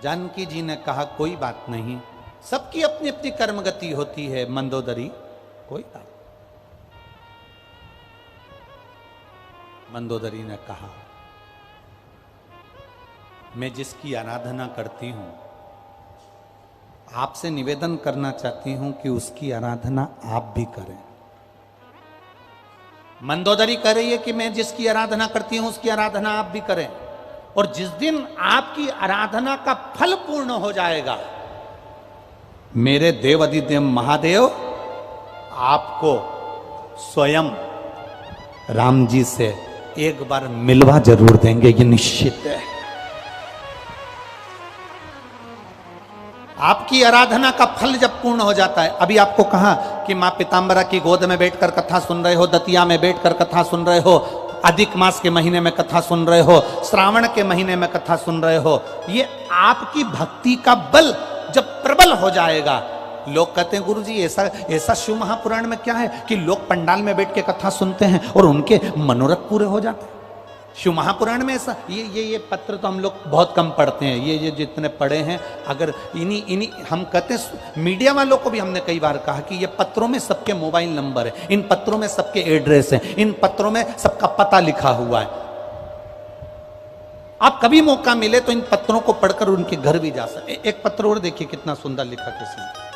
जानकी जी ने कहा, कोई बात नहीं, सबकी अपनी अपनी कर्मगति होती है मंदोदरी, कोई बात। मंदोदरी ने कहा, मैं जिसकी आराधना करती हूं, आपसे निवेदन करना चाहती हूं कि उसकी आराधना आप भी करें। मंदोदरी कह रही है कि मैं जिसकी आराधना करती हूं उसकी आराधना आप भी करें, और जिस दिन आपकी आराधना का फल पूर्ण हो जाएगा, मेरे देवाधिदेव महादेव आपको स्वयं राम जी से एक बार मिलवा जरूर देंगे, ये निश्चित है। आपकी आराधना का फल जब पूर्ण हो जाता है, अभी आपको कहा कि मां पीतांबरा की गोद में बैठकर कथा सुन रहे हो, दतिया में बैठकर कथा सुन रहे हो, अधिक मास के महीने में कथा सुन रहे हो, श्रावण के महीने में कथा सुन रहे हो, ये आपकी भक्ति का बल जब प्रबल हो जाएगा। लोग कहते हैं, गुरु जी ऐसा शिव महापुराण में क्या है कि लोग पंडाल में बैठ के कथा सुनते हैं और उनके मनोरथ पूरे हो जाते हैं। शिव महापुराण में ऐसा, ये पत्र तो हम लोग बहुत कम पढ़ते हैं, ये जितने पढ़े हैं, अगर इन्हीं हम कहते हैं, मीडिया वालों को भी हमने कई बार कहा कि ये पत्रों में सबके मोबाइल नंबर है, इन पत्रों में सबके एड्रेस है, इन पत्रों में सबका पता लिखा हुआ है। आप कभी मौका मिले तो इन पत्रों को पढ़कर उनके घर भी जा सकते। एक पत्र और देखिए कितना सुंदर लिखा किसी ने।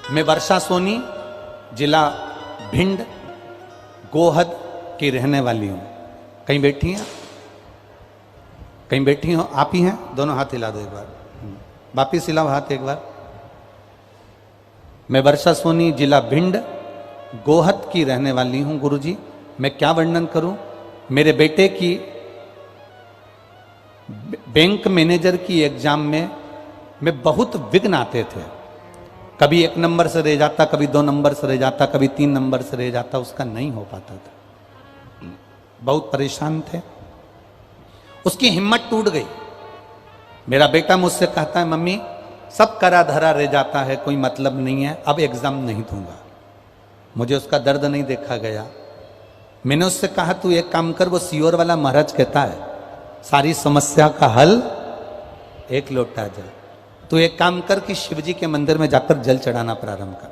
मैं वर्षा सोनी, जिला भिंड, गोहद की रहने वाली हूं। कहीं बैठी हैं? कहीं बैठी हो? आप ही हैं? दोनों हाथ हिला दो एक बार, वापिस हिलाओ हाथ एक बार। मैं वर्षा सोनी, जिला भिंड, गोहद की रहने वाली हूं। गुरुजी, मैं क्या वर्णन करूं? मेरे बेटे की बैंक मैनेजर की एग्जाम में बहुत विघ्न आते थे। कभी 1 नंबर से रह जाता, कभी 2 नंबर से रह जाता, कभी 3 नंबर से रह जाता, उसका नहीं हो पाता था। बहुत परेशान थे, उसकी हिम्मत टूट गई। मेरा बेटा मुझसे कहता है, मम्मी सब करा धरा रह जाता है, कोई मतलब नहीं है, अब एग्जाम नहीं दूंगा। मुझे उसका दर्द नहीं देखा गया। मैंने उससे कहा, तू एक काम कर, वो सियोर वाला महाराज कहता है सारी समस्या का हल एक लोटा जल। तू एक काम कर कि शिवजी के मंदिर में जाकर जल चढ़ाना प्रारंभ कर।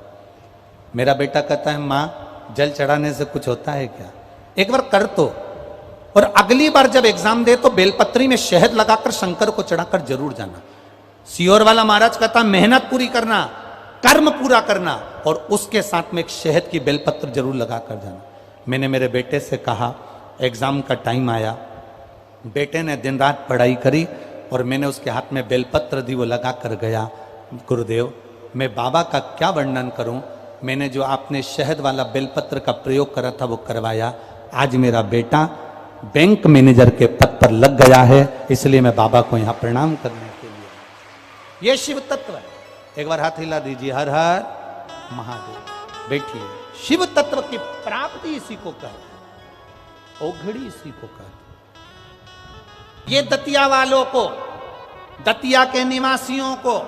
मेरा बेटा कहता है, माँ जल चढ़ाने से कुछ होता है क्या? एक बार कर तो, और अगली बार जब एग्जाम दे तो बेलपत्री में शहद लगाकर शंकर को चढ़ाकर जरूर जाना। सियोर वाला महाराज कहता, मेहनत पूरी करना, कर्म पूरा करना, और उसके साथ में एक शहद की बेलपत्र जरूर लगाकर जाना। मैंने मेरे बेटे से कहा, एग्जाम का टाइम आया, बेटे ने दिन रात पढ़ाई करी और मैंने उसके हाथ में बेलपत्र दी, वो लगा कर गया। गुरुदेव, मैं बाबा का क्या वर्णन करूं, मैंने जो आपने शहद वाला बेलपत्र का प्रयोग करा था वो करवाया। आज मेरा बेटा बैंक मैनेजर के पद पर लग गया है, इसलिए मैं बाबा को यहां प्रणाम करने के लिए। यह शिव तत्व है। एक बार हाथ हिला दीजिए, हर हर महादेव। बैठिए। शिव तत्व की प्राप्ति इसी को कहते, ओघड़ी इसी को कहते। ये दतिया वालों को, दतिया के निवासियों को,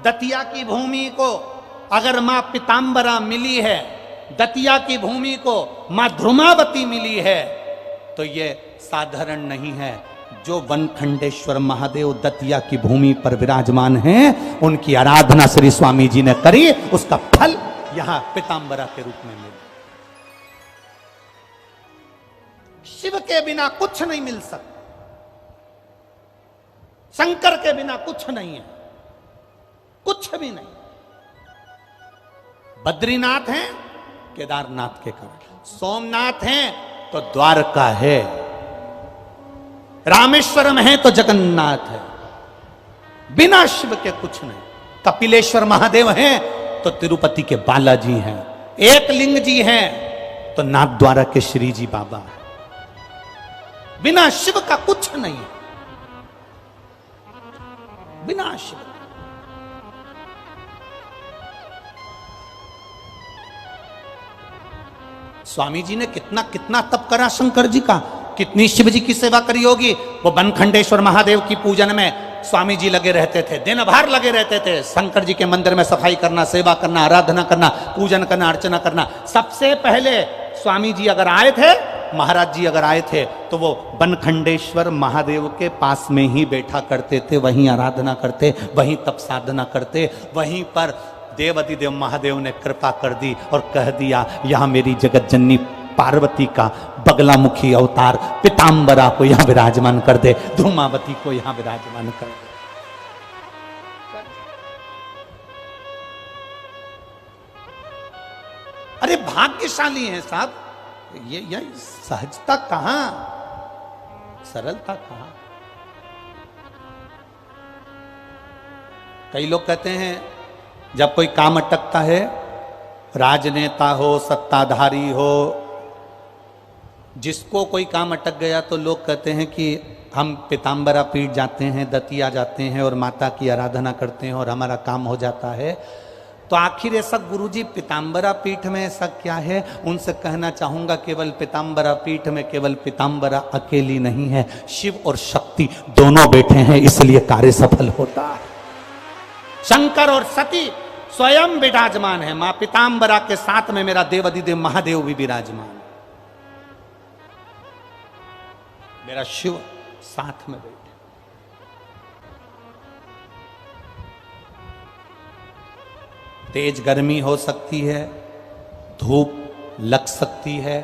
दतिया की भूमि को अगर मां पीतांबरा मिली है, दतिया की भूमि को मां ध्रुमावती मिली है, तो ये साधारण नहीं है। जो वनखंडेश्वर महादेव दतिया की भूमि पर विराजमान हैं, उनकी आराधना श्री स्वामी जी ने करी, उसका फल यहां पीतांबरा के रूप में मिला। शिव के बिना कुछ नहीं मिल सकता, शंकर के बिना कुछ नहीं है, कुछ भी नहीं। बद्रीनाथ हैं केदारनाथ के कारण, सोमनाथ हैं तो द्वारका है, रामेश्वरम है तो जगन्नाथ है। बिना शिव के कुछ नहीं। कपिलेश्वर महादेव हैं तो तिरुपति के बालाजी हैं, एक लिंग जी हैं तो नाथद्वारा के श्री जी बाबा हैं। बिना शिव का कुछ नहीं है, बिना शिव। स्वामी जी ने कितना कितना तप करा शंकर जी का, कितनी शिव जी की सेवा करी होगी। वो बनखंडेश्वर महादेव की पूजन में स्वामी जी लगे रहते थे, दिन भर लगे रहते थे। शंकर जी के मंदिर में सफाई करना, सेवा करना, आराधना करना, पूजन करना, अर्चना करना। सबसे पहले स्वामी जी अगर आए थे, महाराज जी अगर आए थे, तो वो बनखंडेश्वर महादेव के पास में ही बैठा करते थे, वहीं आराधना करते, वहीं तप साधना करते। वहीं पर देवाधिदेव महादेव ने कृपा कर दी और कह दिया, यहां मेरी जगत जननी पार्वती का बगलामुखी अवतार पीतांबरा को यहां विराजमान कर दे, धूमावती को यहां विराजमान कर दे। अरे भाग्यशाली हैं साहब, ये सहजता कहां, सरलता कहां। कई लोग कहते हैं जब कोई काम अटकता है, राजनेता हो, सत्ताधारी हो, जिसको कोई काम अटक गया तो लोग कहते हैं कि हम पीतांबरा पीठ जाते हैं, दतिया जाते हैं और माता की आराधना करते हैं और हमारा काम हो जाता है। तो आखिर ऐसा गुरुजी पीतांबरा पीठ में ऐसा क्या है? उनसे कहना चाहूंगा, केवल पीतांबरा पीठ में केवल पीतांबरा अकेली नहीं है, शिव और शक्ति दोनों बैठे हैं, इसलिए कार्य सफल होता है। शंकर और सती स्वयं विराजमान है, मां पीतांबरा के साथ में मेरा देवाधिदेव महादेव भी विराजमान है, मेरा शिव साथ में बैठे। तेज गर्मी हो सकती है, धूप लग सकती है,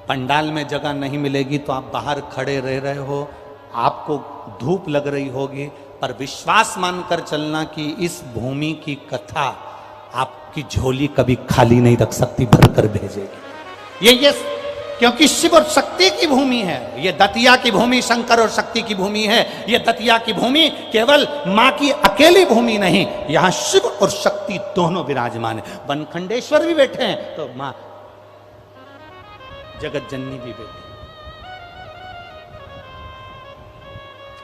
पंडाल में जगह नहीं मिलेगी तो आप बाहर खड़े रह रहे हो, आपको धूप लग रही होगी, पर विश्वास मानकर चलना कि इस भूमि की कथा आपकी झोली कभी खाली नहीं रख सकती, भरकर भेजेगी। ये क्योंकि शिव और शक्ति की भूमि है, ये दतिया की भूमि शंकर और शक्ति की भूमि है। ये दतिया की भूमि केवल मां की अकेली भूमि नहीं, यहां शिव और शक्ति दोनों विराजमान है। बनखंडेश्वर भी बैठे हैं तो मां जगत जननी भी बैठी,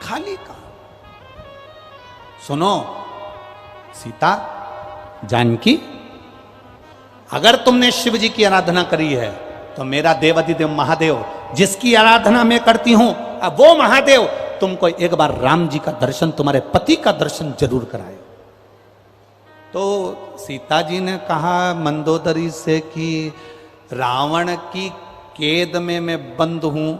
खाली कहां। सुनो सीता जानकी, अगर तुमने शिव जी की आराधना करी है तो मेरा देवाधिदेव महादेव जिसकी आराधना मैं करती हूं, अब वो महादेव तुमको एक बार राम जी का दर्शन, तुम्हारे पति का दर्शन जरूर कराए। तो सीता जी ने कहा मंदोदरी से कि रावण की कैद में मैं बंद हूं,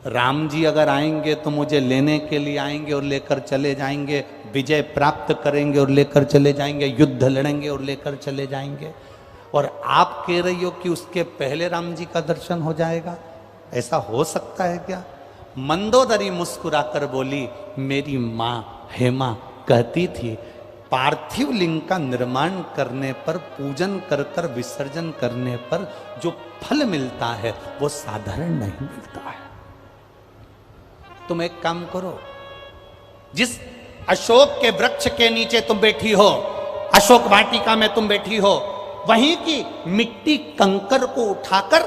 राम जी अगर आएंगे तो मुझे लेने के लिए आएंगे और लेकर चले जाएंगे, विजय प्राप्त करेंगे और लेकर चले जाएंगे, युद्ध लड़ेंगे और लेकर चले जाएंगे, और आप कह रही हो कि उसके पहले राम जी का दर्शन हो जाएगा। ऐसा हो सकता है क्या? मंदोदरी मुस्कुराकर बोली, मेरी मां हेमा कहती थी पार्थिव लिंग का निर्माण करने पर, पूजन कर कर विसर्जन करने पर जो फल मिलता है वो साधारण नहीं मिलता है। तुम एक काम करो, जिस अशोक के वृक्ष के नीचे तुम बैठी हो, अशोक वाटिका में तुम बैठी हो, वहीं की मिट्टी कंकर को उठाकर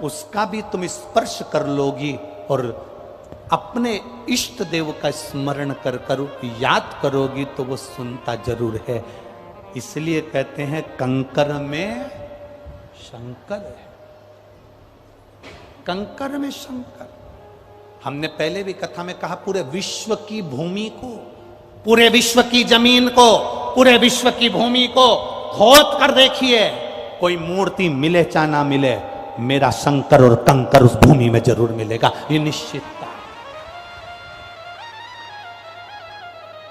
उसका भी तुम स्पर्श कर लोगी और अपने इष्ट देव का स्मरण कर कर याद करोगी तो वो सुनता जरूर है। इसलिए कहते हैं कंकर में शंकर है, कंकर में शंकर। हमने पहले भी कथा में कहा, पूरे विश्व की भूमि को, पूरे विश्व की जमीन को, पूरे विश्व की भूमि को खोद कर देखिए, कोई मूर्ति मिले चाहे ना मिले, मेरा शंकर और कंकर उस भूमि में जरूर मिलेगा, ये निश्चितता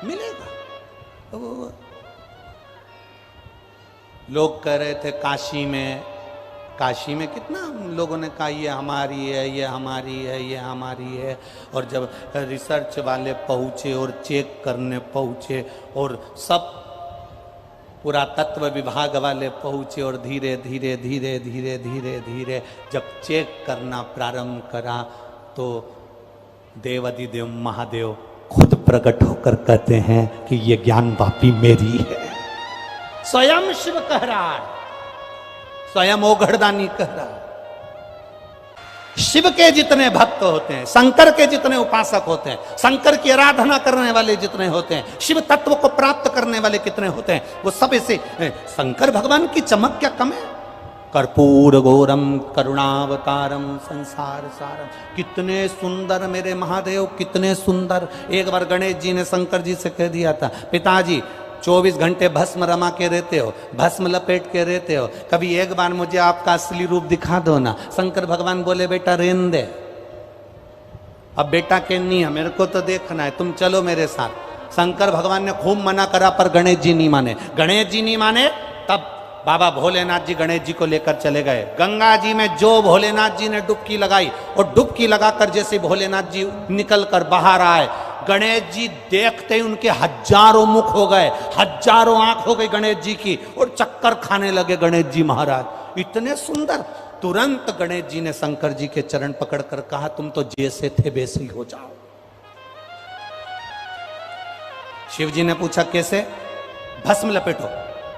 मिलेगा। लोग कह रहे थे काशी में कितना लोगों ने कहा ये हमारी है, ये हमारी है, ये हमारी है। और जब रिसर्च वाले पहुंचे और चेक करने पहुंचे और सब पुरातत्व विभाग वाले पहुंचे और धीरे धीरे धीरे धीरे धीरे धीरे जब चेक करना प्रारंभ करा तो देवाधिदेव महादेव खुद प्रकट होकर कहते हैं कि ये ज्ञान वापी मेरी है। स्वयं शिव कह रहा है, स्वयं ओघड़दानी कह रहा है। शिव के जितने भक्त होते हैं, शंकर के जितने उपासक होते हैं, शंकर की आराधना करने वाले जितने होते हैं, शिव तत्व को प्राप्त करने वाले कितने होते हैं, वो सब ऐसे शंकर भगवान की चमक क्या कम है। कर्पूर गौरम करुणावतारम संसार सारम, कितने सुंदर मेरे महादेव, कितने सुंदर। एक बार गणेश जी ने शंकर जी से कह दिया था, पिताजी 24 घंटे भस्म रमा के रहते हो, भस्म लपेट के रहते हो, कभी एक बार मुझे आपका असली रूप दिखा दो ना। शंकर भगवान बोले बेटा रेन दे, अब बेटा के नहीं है, मेरे को तो देखना है, तुम चलो मेरे साथ। शंकर भगवान ने खूब मना करा पर गणेश जी नहीं माने। गणेश जी नहीं माने तब बाबा भोलेनाथ जी गणेश जी को लेकर चले गए गंगा जी में। जो भोलेनाथ जी ने डुबकी लगाई और डुबकी लगाकर जैसे भोलेनाथ जी निकल कर बाहर आए, गणेश जी देखते ही उनके हजारों मुख हो गए, हजारों आंख हो गई गणेश जी की और चक्कर खाने लगे गणेश जी महाराज, इतने सुंदर। तुरंत गणेश जी ने शंकर जी के चरण पकड़कर कहा, तुम तो जैसे थे वैसे ही हो जाओ। शिव जी ने पूछा कैसे? भस्म लपेटो।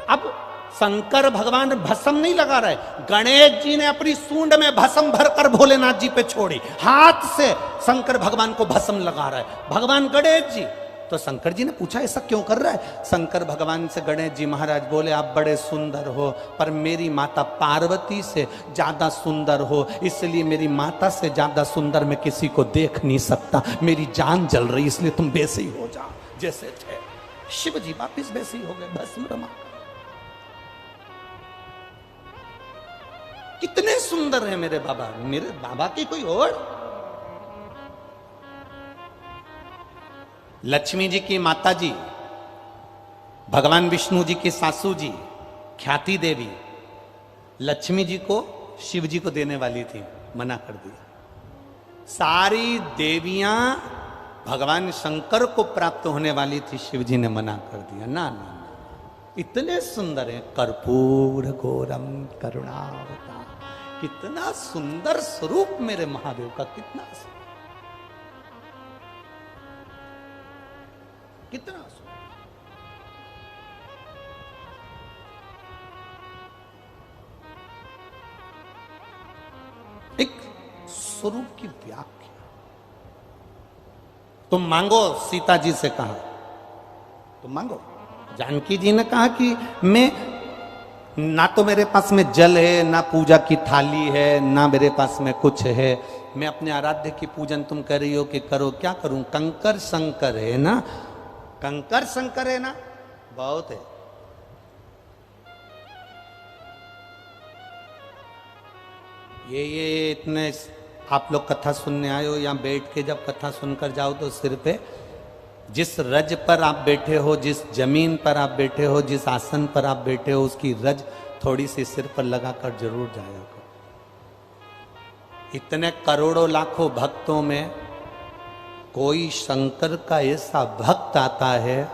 अब शंकर भगवान भस्म नहीं लगा रहे, गणेश जी ने अपनी सूंड में भस्म भरकर भोलेनाथ जी पे छोड़ी, हाथ से शंकर भगवान को भस्म लगा रहा है भगवान गणेश जी। तो शंकर जी ने पूछा ऐसा क्यों कर रहा है? शंकर भगवान से गणेश जी महाराज बोले, आप बड़े सुंदर हो पर मेरी माता पार्वती से ज्यादा सुंदर हो, इसलिए मेरी माता से ज्यादा सुंदर मैं किसी को देख नहीं सकता, मेरी जान जल रही, इसलिए तुम वैसे ही हो जाओ जैसे थे। शिव जी वापिस वैसे ही हो गए भस्म रमा। कितने सुंदर है मेरे बाबा की कोई और। लक्ष्मी जी की माता जी, भगवान विष्णु जी की सासू जी ख्याति देवी, लक्ष्मी जी को शिव जी को देने वाली थी, मना कर दिया। सारी देवियां भगवान शंकर को प्राप्त होने वाली थी, शिव जी ने मना कर दिया, ना ना ना, इतने सुंदर है। कर्पूर गौरम करुणावतार, कितना सुंदर स्वरूप मेरे महादेव का, कितना सुंदर। एक स्वरूप की व्याख्या तुम मांगो, सीता जी से कहा तुम मांगो। जानकी जी ने कहा कि मैं ना तो मेरे पास में जल है, ना पूजा की थाली है, ना मेरे पास में कुछ है, मैं अपने आराध्य की पूजन तुम कह रही हो कि करो, क्या करूं? कंकर शंकर है ना, कंकर शंकर है ना, बहुत है। ये इतने आप लोग कथा सुनने आए हो, यहाँ बैठ के जब कथा सुनकर जाओ तो सिर पे जिस रज पर आप बैठे हो, जिस जमीन पर आप बैठे हो, जिस आसन पर आप बैठे हो, उसकी रज थोड़ी सी सिर पर लगाकर जरूर जाया करो। इतने करोड़ों लाखों भक्तों में कोई शंकर का ऐसा भक्त आता है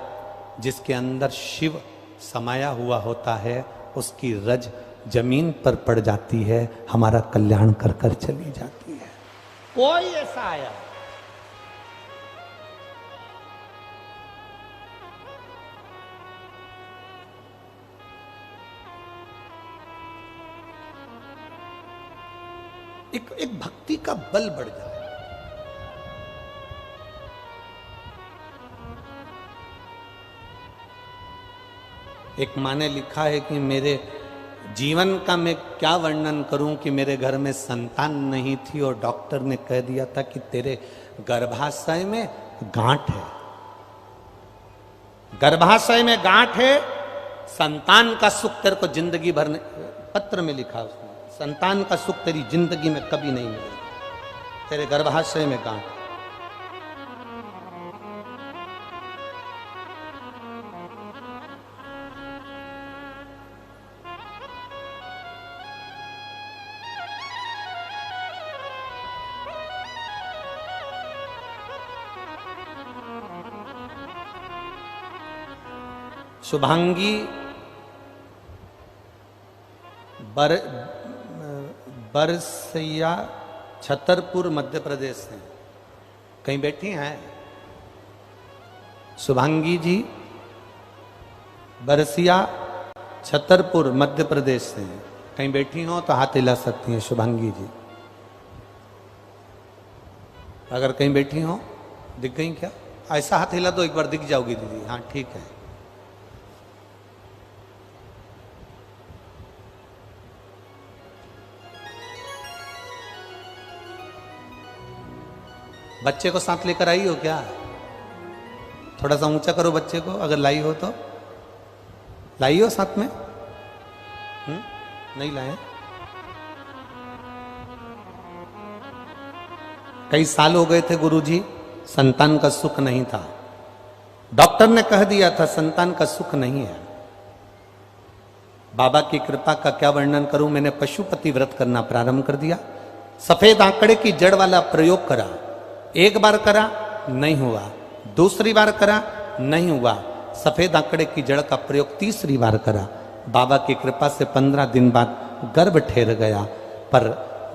जिसके अंदर शिव समाया हुआ होता है, उसकी रज जमीन पर पड़ जाती है, हमारा कल्याण कर कर चली जाती है। कोई ऐसा आया एक भक्ति का बल बढ़ जाए। एक माँ ने लिखा है कि मेरे जीवन का मैं क्या वर्णन करूं कि मेरे घर में संतान नहीं थी और डॉक्टर ने कह दिया था कि तेरे गर्भाशय में गांठ है, गर्भाशय में गांठ है, संतान का सुख तेरे को जिंदगी भर पत्र में लिखा उसने, संतान का सुख तेरी जिंदगी में कभी नहीं मिलेगा, तेरे गर्भाशय में गांठ। शुभांगी बरसैया छतरपुर मध्य प्रदेश से कहीं बैठी हैं। शुभांगी जी बरसिया छतरपुर मध्य प्रदेश से कहीं बैठी हो तो हाथ हिला सकती हैं शुभांगी जी। अगर कहीं बैठी हो, दिख गई क्या? ऐसा हाथ हिला दो, एक बार दिख जाओगी दीदी। हाँ ठीक है। बच्चे को साथ लेकर आई हो क्या? थोड़ा सा ऊंचा करो बच्चे को, अगर लाई हो तो। लाई हो साथ में? नहीं लाए? कई साल हो गए थे गुरुजी, संतान का सुख नहीं था। डॉक्टर ने कह दिया था संतान का सुख नहीं है। बाबा की कृपा का क्या वर्णन करूं, मैंने पशुपति व्रत करना प्रारंभ कर दिया। सफेद आंकड़े की जड़ वाला प्रयोग करा। एक बार करा नहीं हुआ, दूसरी बार करा नहीं हुआ, सफेद आंकड़े की जड़ का प्रयोग तीसरी बार करा। बाबा की कृपा से 15 दिन बाद गर्भ ठहर गया, पर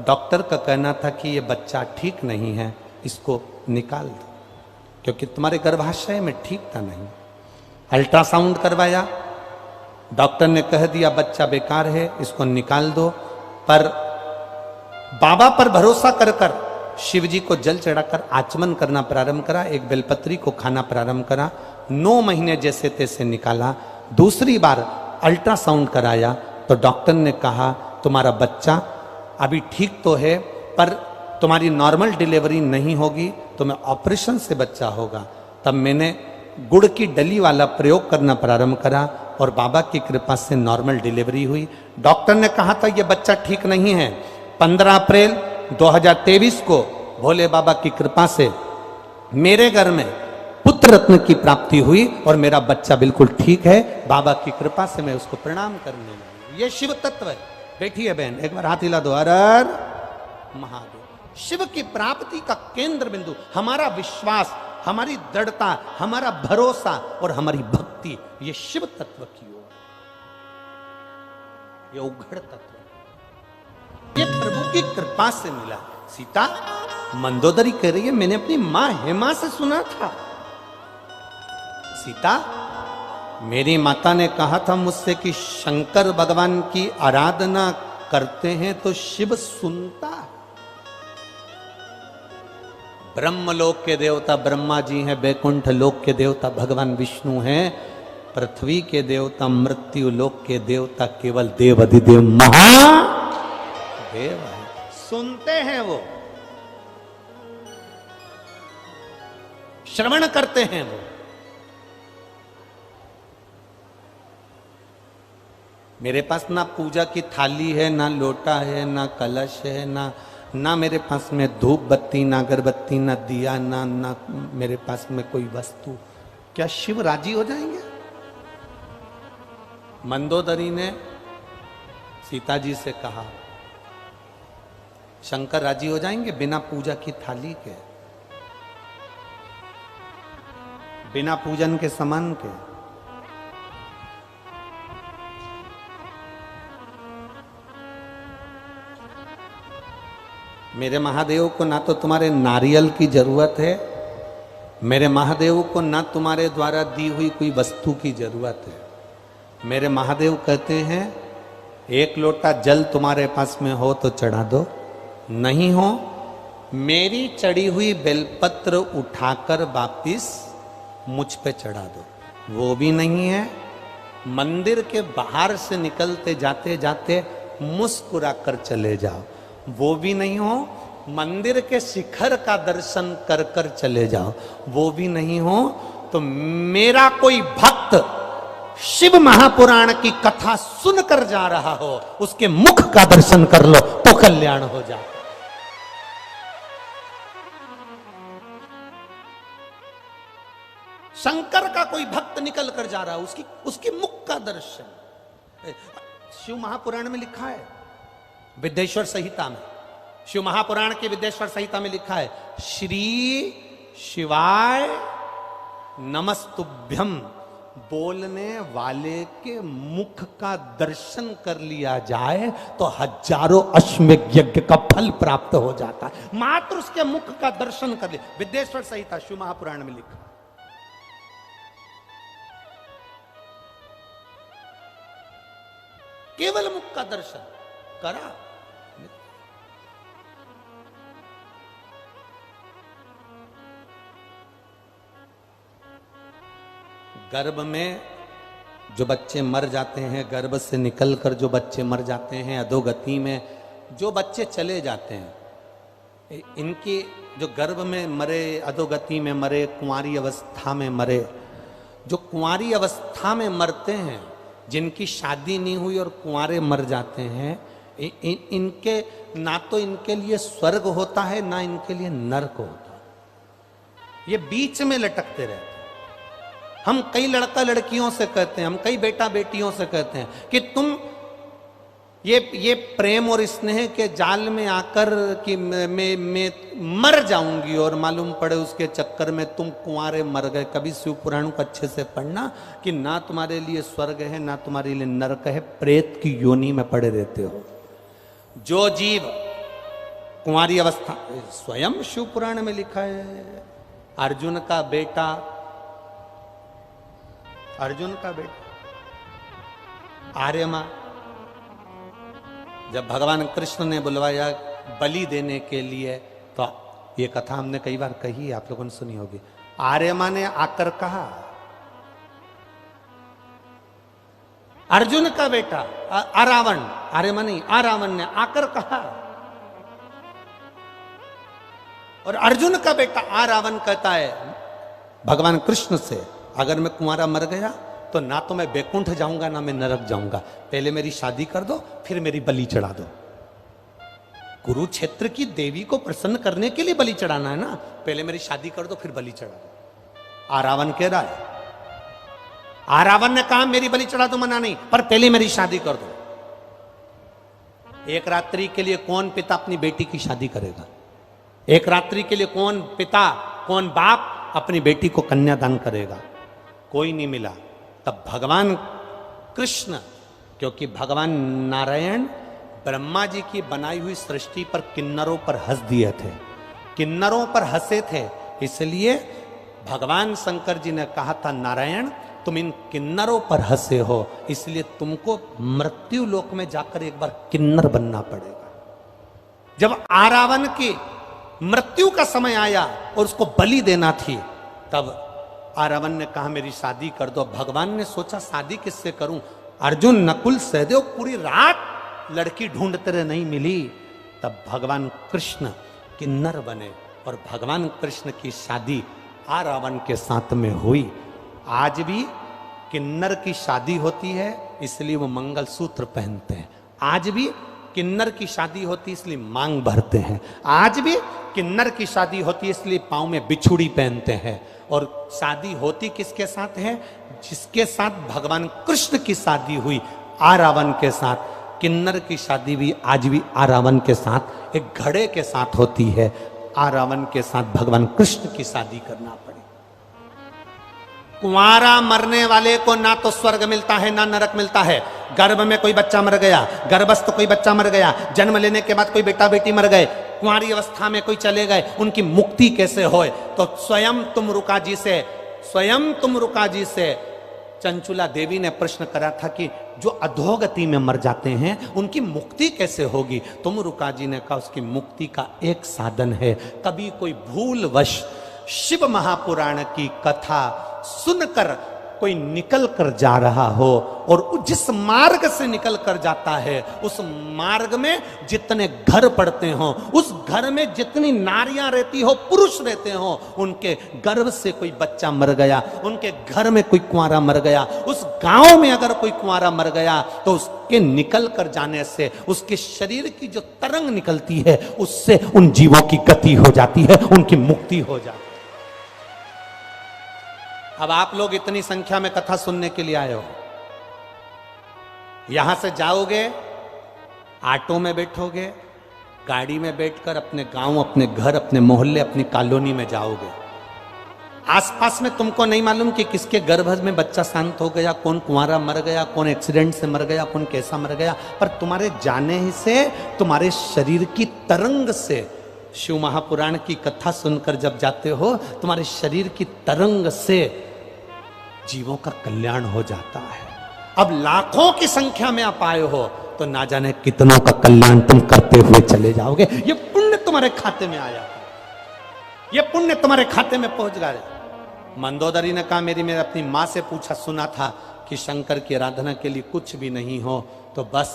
डॉक्टर का कहना था कि ये बच्चा ठीक नहीं है, इसको निकाल दो, क्योंकि तुम्हारे गर्भाशय में ठीक था नहीं। अल्ट्रासाउंड करवाया, डॉक्टर ने कह दिया बच्चा बेकार है, इसको निकाल दो। पर बाबा पर भरोसा कर कर शिव जी को जल चढ़ाकर आचमन करना प्रारंभ करा, एक बेलपत्री को खाना प्रारंभ करा। 9 महीने जैसे तैसे निकाला। दूसरी बार अल्ट्रासाउंड कराया तो डॉक्टर ने कहा तुम्हारा बच्चा अभी ठीक तो है, पर तुम्हारी नॉर्मल डिलीवरी नहीं होगी, तुम्हें ऑपरेशन से बच्चा होगा। तब मैंने गुड़ की डली वाला प्रयोग करना प्रारंभ करा और बाबा की कृपा से नॉर्मल डिलीवरी हुई। डॉक्टर ने कहा था यह बच्चा ठीक नहीं है। 15 अप्रैल 2023 को भोले बाबा की कृपा से मेरे घर में पुत्र रत्न की प्राप्ति हुई और मेरा बच्चा बिल्कुल ठीक है। बाबा की कृपा से मैं उसको प्रणाम करने लगा। ये शिव तत्व है। बैठी है बहन, एक बार हाथ हिला दो। हर हर महादेव। शिव की प्राप्ति का केंद्र बिंदु हमारा विश्वास, हमारी दृढ़ता, हमारा भरोसा और हमारी भक्ति, ये शिव तत्व की ओर, ये उघड़ तत्व, ये प्रभु की कृपा से मिला। सीता मंदोदरी कह रही है मैंने अपनी मां हेमा से सुना था, सीता मेरी माता ने कहा था मुझसे कि शंकर भगवान की आराधना करते हैं तो शिव सुनता है। ब्रह्मलोक के देवता ब्रह्मा जी हैं, बैकुंठ लोक के देवता भगवान विष्णु हैं, पृथ्वी के देवता, मृत्यु लोक के देवता केवल देव अधिदेव महादेव है। सुनते हैं, वो श्रवण करते हैं। वो मेरे पास ना पूजा की थाली है, ना लोटा है, ना कलश है, ना मेरे पास में धूप बत्ती, ना अगरबत्ती, ना दिया, ना मेरे पास में कोई वस्तु। क्या शिव राजी हो जाएंगे? मंदोदरी ने सीता जी से कहा शंकर राजी हो जाएंगे बिना पूजा की थाली के, बिना पूजन के सामान के? मेरे महादेव को ना तो तुम्हारे नारियल की जरूरत है, मेरे महादेव को ना तुम्हारे द्वारा दी हुई कोई वस्तु की जरूरत है। मेरे महादेव कहते हैं एक लोटा जल तुम्हारे पास में हो तो चढ़ा दो, नहीं हो मेरी चढ़ी हुई बेलपत्र उठाकर वापिस मुझ पे चढ़ा दो। वो भी नहीं है मंदिर के बाहर से निकलते जाते जाते मुस्कुरा कर चले जाओ, वो भी नहीं हो मंदिर के शिखर का दर्शन कर कर चले जाओ, वो भी नहीं हो तो मेरा कोई भक्त शिव महापुराण की कथा सुनकर जा रहा हो, उसके मुख का दर्शन कर लो तो कल्याण हो जाए। शंकर का कोई भक्त निकल कर जा रहा है, उसकी मुख का दर्शन। शिव महापुराण में लिखा है, विद्येश्वर संहिता में, शिव महापुराण के विद्येश्वर संहिता में लिखा है, श्री शिवाय नमस्तुभ्यम, बोलने वाले के मुख का दर्शन कर लिया जाए तो हजारों अश्वमेध यज्ञ का फल प्राप्त हो जाता है, मात्र उसके मुख का दर्शन कर लिया। विद्येश्वर संहिता शिव महापुराण में लिखा। केवल मुख का दर्शन करा। गर्भ में जो बच्चे मर जाते हैं, गर्भ से निकलकर जो बच्चे मर जाते हैं, अधोगति में जो बच्चे चले जाते हैं, इनकी जो गर्भ में मरे, अधोगति में मरे, कुंवारी अवस्था में मरे, जो कुंवारी अवस्था में मरते हैं, जिनकी शादी नहीं हुई और कुंवारे मर जाते हैं, इनके ना तो इनके लिए स्वर्ग होता है ना इनके लिए नरक होता है, ये बीच में लटकते रहते हैं। हम कई लड़का लड़कियों से कहते हैं, हम कई बेटा बेटियों से कहते हैं कि तुम ये प्रेम और स्नेह के जाल में आकर कि मैं मर जाऊंगी और मालूम पड़े उसके चक्कर में तुम कुंवारे मर गए। कभी शिव पुराण को अच्छे से पढ़ना कि ना तुम्हारे लिए स्वर्ग है ना तुम्हारे लिए नरक है, प्रेत की योनि में पड़े रहते हो। जो जीव कुंवारी अवस्था, स्वयं शिव पुराण में लिखा है, अर्जुन का बेटा आर्यमा, जब भगवान कृष्ण ने बुलवाया बलि देने के लिए, तो ये कथा हमने कई बार कही है, आप लोगों ने सुनी होगी। आर्यमा ने आकर कहा, अर्जुन का बेटा अरावण, आर्यमा नहीं अरावण ने आकर कहा, और अर्जुन का बेटा अरावण कहता है भगवान कृष्ण से, अगर मैं कुंवारा मर गया तो ना तो मैं बैकुंठ जाऊंगा ना मैं नरक जाऊंगा, पहले मेरी शादी कर दो फिर मेरी बलि चढ़ा दो। कुरुक्षेत्र की देवी को प्रसन्न करने के लिए बलि चढ़ाना है ना, पहले मेरी शादी कर दो फिर बलि चढ़ा दो। आरावण कह रहा है, आरावण ने कहा मेरी बलि चढ़ा दो, मना नहीं, पर पहले मेरी शादी कर दो। एक रात्रि के लिए कौन पिता अपनी बेटी की शादी करेगा? एक रात्रि के लिए कौन पिता, कौन बाप अपनी बेटी को कन्यादान करेगा? कोई नहीं मिला। तब भगवान कृष्ण, क्योंकि भगवान नारायण ब्रह्मा जी की बनाई हुई सृष्टि पर किन्नरों पर हंस दिए थे, किन्नरों पर हंसे थे, इसलिए भगवान शंकर जी ने कहा था, नारायण तुम इन किन्नरों पर हंसे हो, इसलिए तुमको मृत्यु लोक में जाकर एक बार किन्नर बनना पड़ेगा। जब आरावण की मृत्यु का समय आया और उसको बलि देना थी, तब आरावण ने कहा मेरी शादी कर दो। भगवान ने सोचा शादी किससे करूं? अर्जुन नकुल सहदेव पूरी रात लड़की ढूंढते रहे, नहीं मिली। तब भगवान कृष्ण किन्नर बने और भगवान कृष्ण की शादी आरावण के साथ में हुई। आज भी किन्नर की शादी होती है इसलिए वो मंगलसूत्र पहनते हैं, आज भी किन्नर की शादी होती है इसलिए मांग भरते हैं, आज भी किन्नर की शादी होती है इसलिए पांव में बिछुड़ी पहनते हैं। और शादी होती किसके साथ है? जिसके साथ भगवान कृष्ण की शादी हुई, आरावण के साथ। किन्नर की शादी भी आज भी आरावण के साथ, एक घड़े के साथ होती है। आरावण के साथ भगवान कृष्ण की शादी करना पड़े। कुंवारा मरने वाले को ना तो स्वर्ग मिलता है ना नरक मिलता है। गर्भ में कोई बच्चा मर गया, गर्भस्थ कोई बच्चा मर गया, जन्म लेने के बाद कोई बेटा बेटी मर गए, कुंवारी अवस्था में कोई चले गए, उनकी मुक्ति कैसे होए? तो स्वयं तुम रुका जी से चंचुला देवी ने प्रश्न करा था कि जो अधोगति में मर जाते हैं उनकी मुक्ति कैसे होगी? तुम रुका जी ने कहा उसकी मुक्ति का एक साधन है, कभी कोई भूलवश शिव महापुराण की कथा सुनकर कोई निकल कर जा रहा हो और जिस मार्ग से निकल कर जाता है उस मार्ग में जितने घर पड़ते हो, उस घर में जितनी नारियां रहती हो, पुरुष रहते हो, उनके गर्भ से कोई बच्चा मर गया, उनके घर में कोई कुंवारा मर गया, उस गांव में अगर कोई कुंवारा मर गया तो उसके निकल कर जाने से उसके शरीर की जो तरंग निकलती है उससे उन जीवों की गति हो जाती है, उनकी मुक्ति हो जाती है। अब आप लोग इतनी संख्या में कथा सुनने के लिए आए हो, यहां से जाओगे, ऑटो में बैठोगे, गाड़ी में बैठकर अपने गांव, अपने घर, अपने मोहल्ले, अपनी कॉलोनी में जाओगे। आसपास में तुमको नहीं मालूम कि किसके गर्भ में बच्चा शांत हो गया, कौन कुंवारा मर गया, कौन एक्सीडेंट से मर गया, कौन कैसा मर गया, पर तुम्हारे जाने ही से, तुम्हारे शरीर की तरंग से, शिव महापुराण की कथा सुनकर जब जाते हो, तुम्हारे शरीर की तरंग से जीवों का कल्याण हो जाता है। अब लाखों की संख्या में आप आए हो तो ना जाने कितनों का कल्याण तुम करते हुए चले जाओगे। ये पुण्य तुम्हारे खाते में आया, ये पुण्य तुम्हारे खाते में पहुंच गया। मंदोदरी ने कहा, मेरी अपनी माँ से पूछा, सुना था कि शंकर की आराधना के लिए कुछ भी नहीं हो तो बस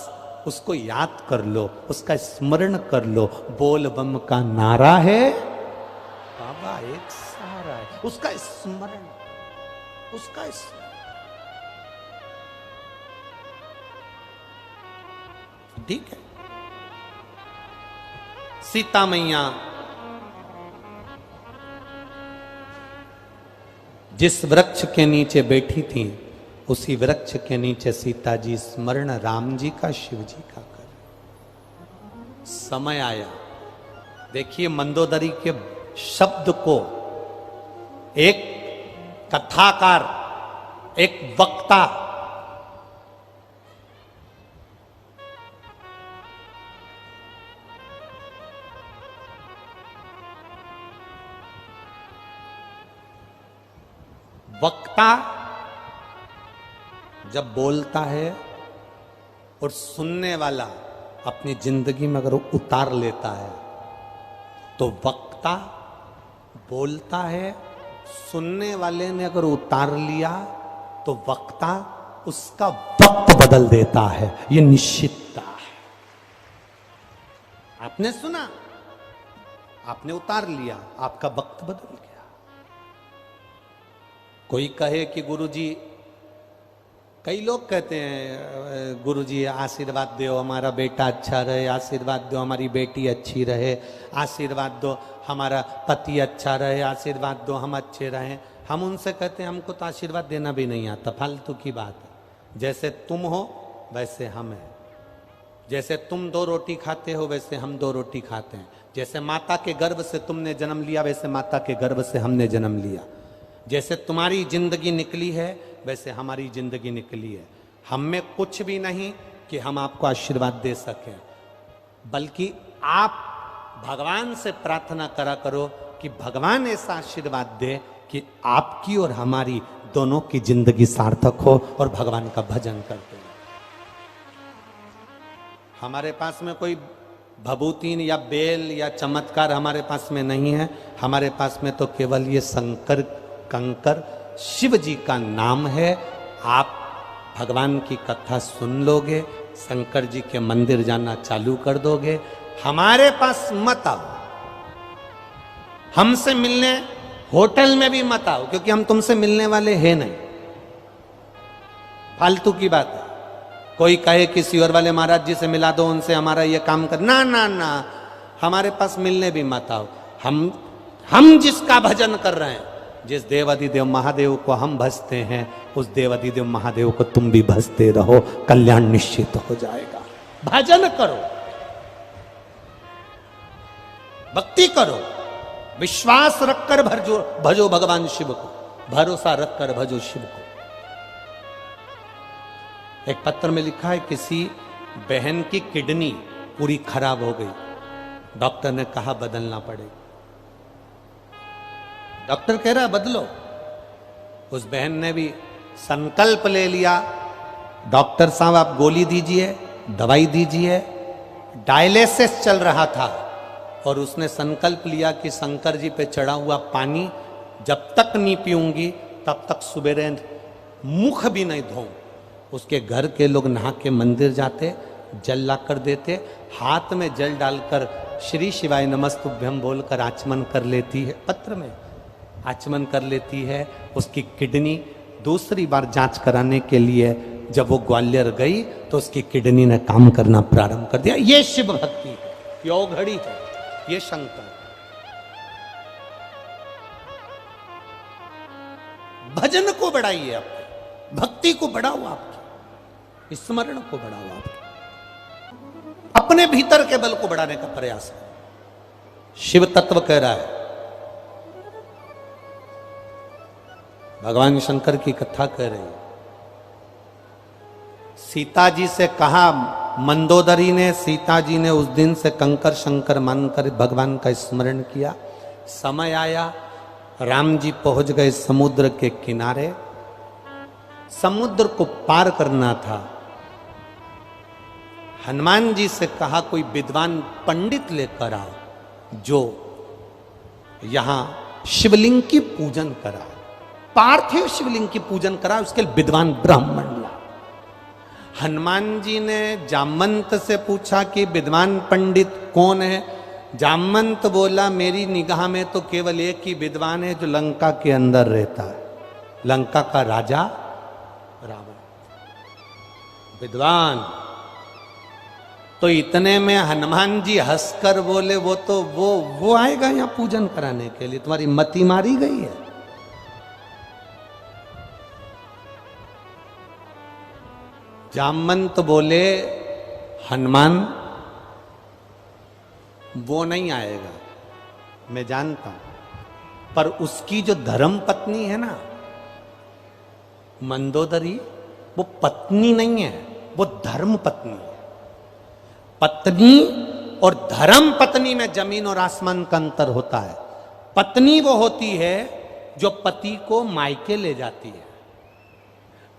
उसको याद कर लो, उसका स्मरण कर लो, बोल बम का नारा है बाबा एक सहारा है, उसका स्मरण, उसका ठीक है। सीता मैया जिस वृक्ष के नीचे बैठी थी, उसी वृक्ष के नीचे सीता जी स्मरण राम जी का, शिव जी का कर। समय आया, देखिए मंदोदरी के शब्द को एक कथाकार, एक वक्ता, वक्ता जब बोलता है और सुनने वाला अपनी जिंदगी में अगर उतार लेता है तो वक्ता बोलता है, सुनने वाले ने अगर उतार लिया तो वक्ता उसका वक्त बदल देता है। यह निश्चितता है। आपने सुना, आपने उतार लिया, आपका वक्त बदल गया। कोई कहे कि गुरुजी, कई लोग कहते हैं गुरुजी आशीर्वाद दो हमारा बेटा अच्छा रहे, आशीर्वाद दो हमारी बेटी अच्छी रहे, आशीर्वाद दो हमारा पति अच्छा रहे, आशीर्वाद दो हम अच्छे रहें। हम उनसे कहते हैं हमको तो आशीर्वाद देना भी नहीं आता, फालतू की बात है। जैसे तुम हो वैसे हम हैं, जैसे तुम 2 रोटी खाते हो वैसे हम 2 रोटी खाते हैं, जैसे माता के गर्भ से तुमने जन्म लिया वैसे माता के गर्भ से हमने जन्म लिया, जैसे तुम्हारी जिंदगी निकली है वैसे हमारी जिंदगी निकली है। हम में कुछ भी नहीं कि हम आपको आशीर्वाद दे सकें, बल्कि आप भगवान से प्रार्थना करा करो कि भगवान ऐसा आशीर्वाद दे कि आपकी और हमारी दोनों की जिंदगी सार्थक हो और भगवान का भजन करते हैं। हमारे पास में कोई भभूतिन या बेल या चमत्कार हमारे पास में नहीं है, हमारे पास में तो केवल ये शंकर कंकर शिव जी का नाम है। आप भगवान की कथा सुन लोगे, शंकर जी के मंदिर जाना चालू कर दोगे। हमारे पास मत आओ, हमसे मिलने होटल में भी मत आओ, क्योंकि हम तुमसे मिलने वाले हैं नहीं, फालतू की बात है। कोई कहे किसी और वाले महाराज जी से मिला दो, उनसे हमारा ये काम कर, ना ना ना, हमारे पास मिलने भी मत आओ। हम जिसका भजन कर रहे हैं, जिस देवाधिदेव महादेव को हम भजते हैं, उस देवाधिदेव महादेव को तुम भी भजते रहो, कल्याण निश्चित हो जाएगा। भजन करो, भक्ति करो, विश्वास रखकर भजो भगवान शिव को, भरोसा रखकर भजो शिव को। एक पत्र में लिखा है, किसी बहन की किडनी पूरी खराब हो गई, डॉक्टर ने कहा बदलना पड़ेगा। डॉक्टर कह रहा बदलो, उस बहन ने भी संकल्प ले लिया, डॉक्टर साहब आप गोली दीजिए, दवाई दीजिए। डायलिसिस चल रहा था और उसने संकल्प लिया कि शंकर जी पे चढ़ा हुआ पानी जब तक नहीं पीऊंगी तब तक सुबेरे मुख भी नहीं धो। उसके घर के लोग नहा के मंदिर जाते, जल ला कर देते, हाथ में जल डालकर श्री शिवाय नमस्तुभ्यम बोलकर आचमन कर लेती है, पत्र में आचमन कर लेती है। उसकी किडनी दूसरी बार जांच कराने के लिए जब वो ग्वालियर गई तो उसकी किडनी ने काम करना प्रारंभ कर दिया। ये शिव भक्ति है, ये औघड़ी है, ये शंकर। भजन को बढ़ाइए, आपके भक्ति को बढ़ाओ, आपके स्मरण को बढ़ाओ, आपके अपने भीतर के बल को बढ़ाने का प्रयास करो। शिव तत्व कह रहा है, भगवान शंकर की कथा कह रही है। सीता जी से कहा, मंदोदरी ने, सीता जी ने उस दिन से कंकर शंकर मानकर भगवान का स्मरण किया। समय आया, राम जी पहुंच गए समुद्र के किनारे। समुद्र को पार करना था। हनुमान जी से कहा कोई विद्वान पंडित लेकर आओ जो यहां शिवलिंग की पूजन करा, पार्थिव शिवलिंग की पूजन करा, उसके विद्वान ब्राह्मण ला। हनुमान जी ने जामवंत से पूछा कि विद्वान पंडित कौन है। जामवंत बोला, मेरी निगाह में तो केवल एक ही विद्वान है जो लंका के अंदर रहता है, लंका का राजा रावण। विद्वान तो इतने में हनुमान जी हंसकर बोले, वो तो वो आएगा यहां पूजन कराने के लिए, तुम्हारी मति मारी गई है। जामवंत बोले, हनुमान वो नहीं आएगा, मैं जानता हूं, पर उसकी जो धर्म पत्नी है ना मंदोदरी, वो पत्नी नहीं है, वो धर्म पत्नी है। पत्नी और धर्म पत्नी में जमीन और आसमान का अंतर होता है। पत्नी वो होती है जो पति को मायके ले जाती है।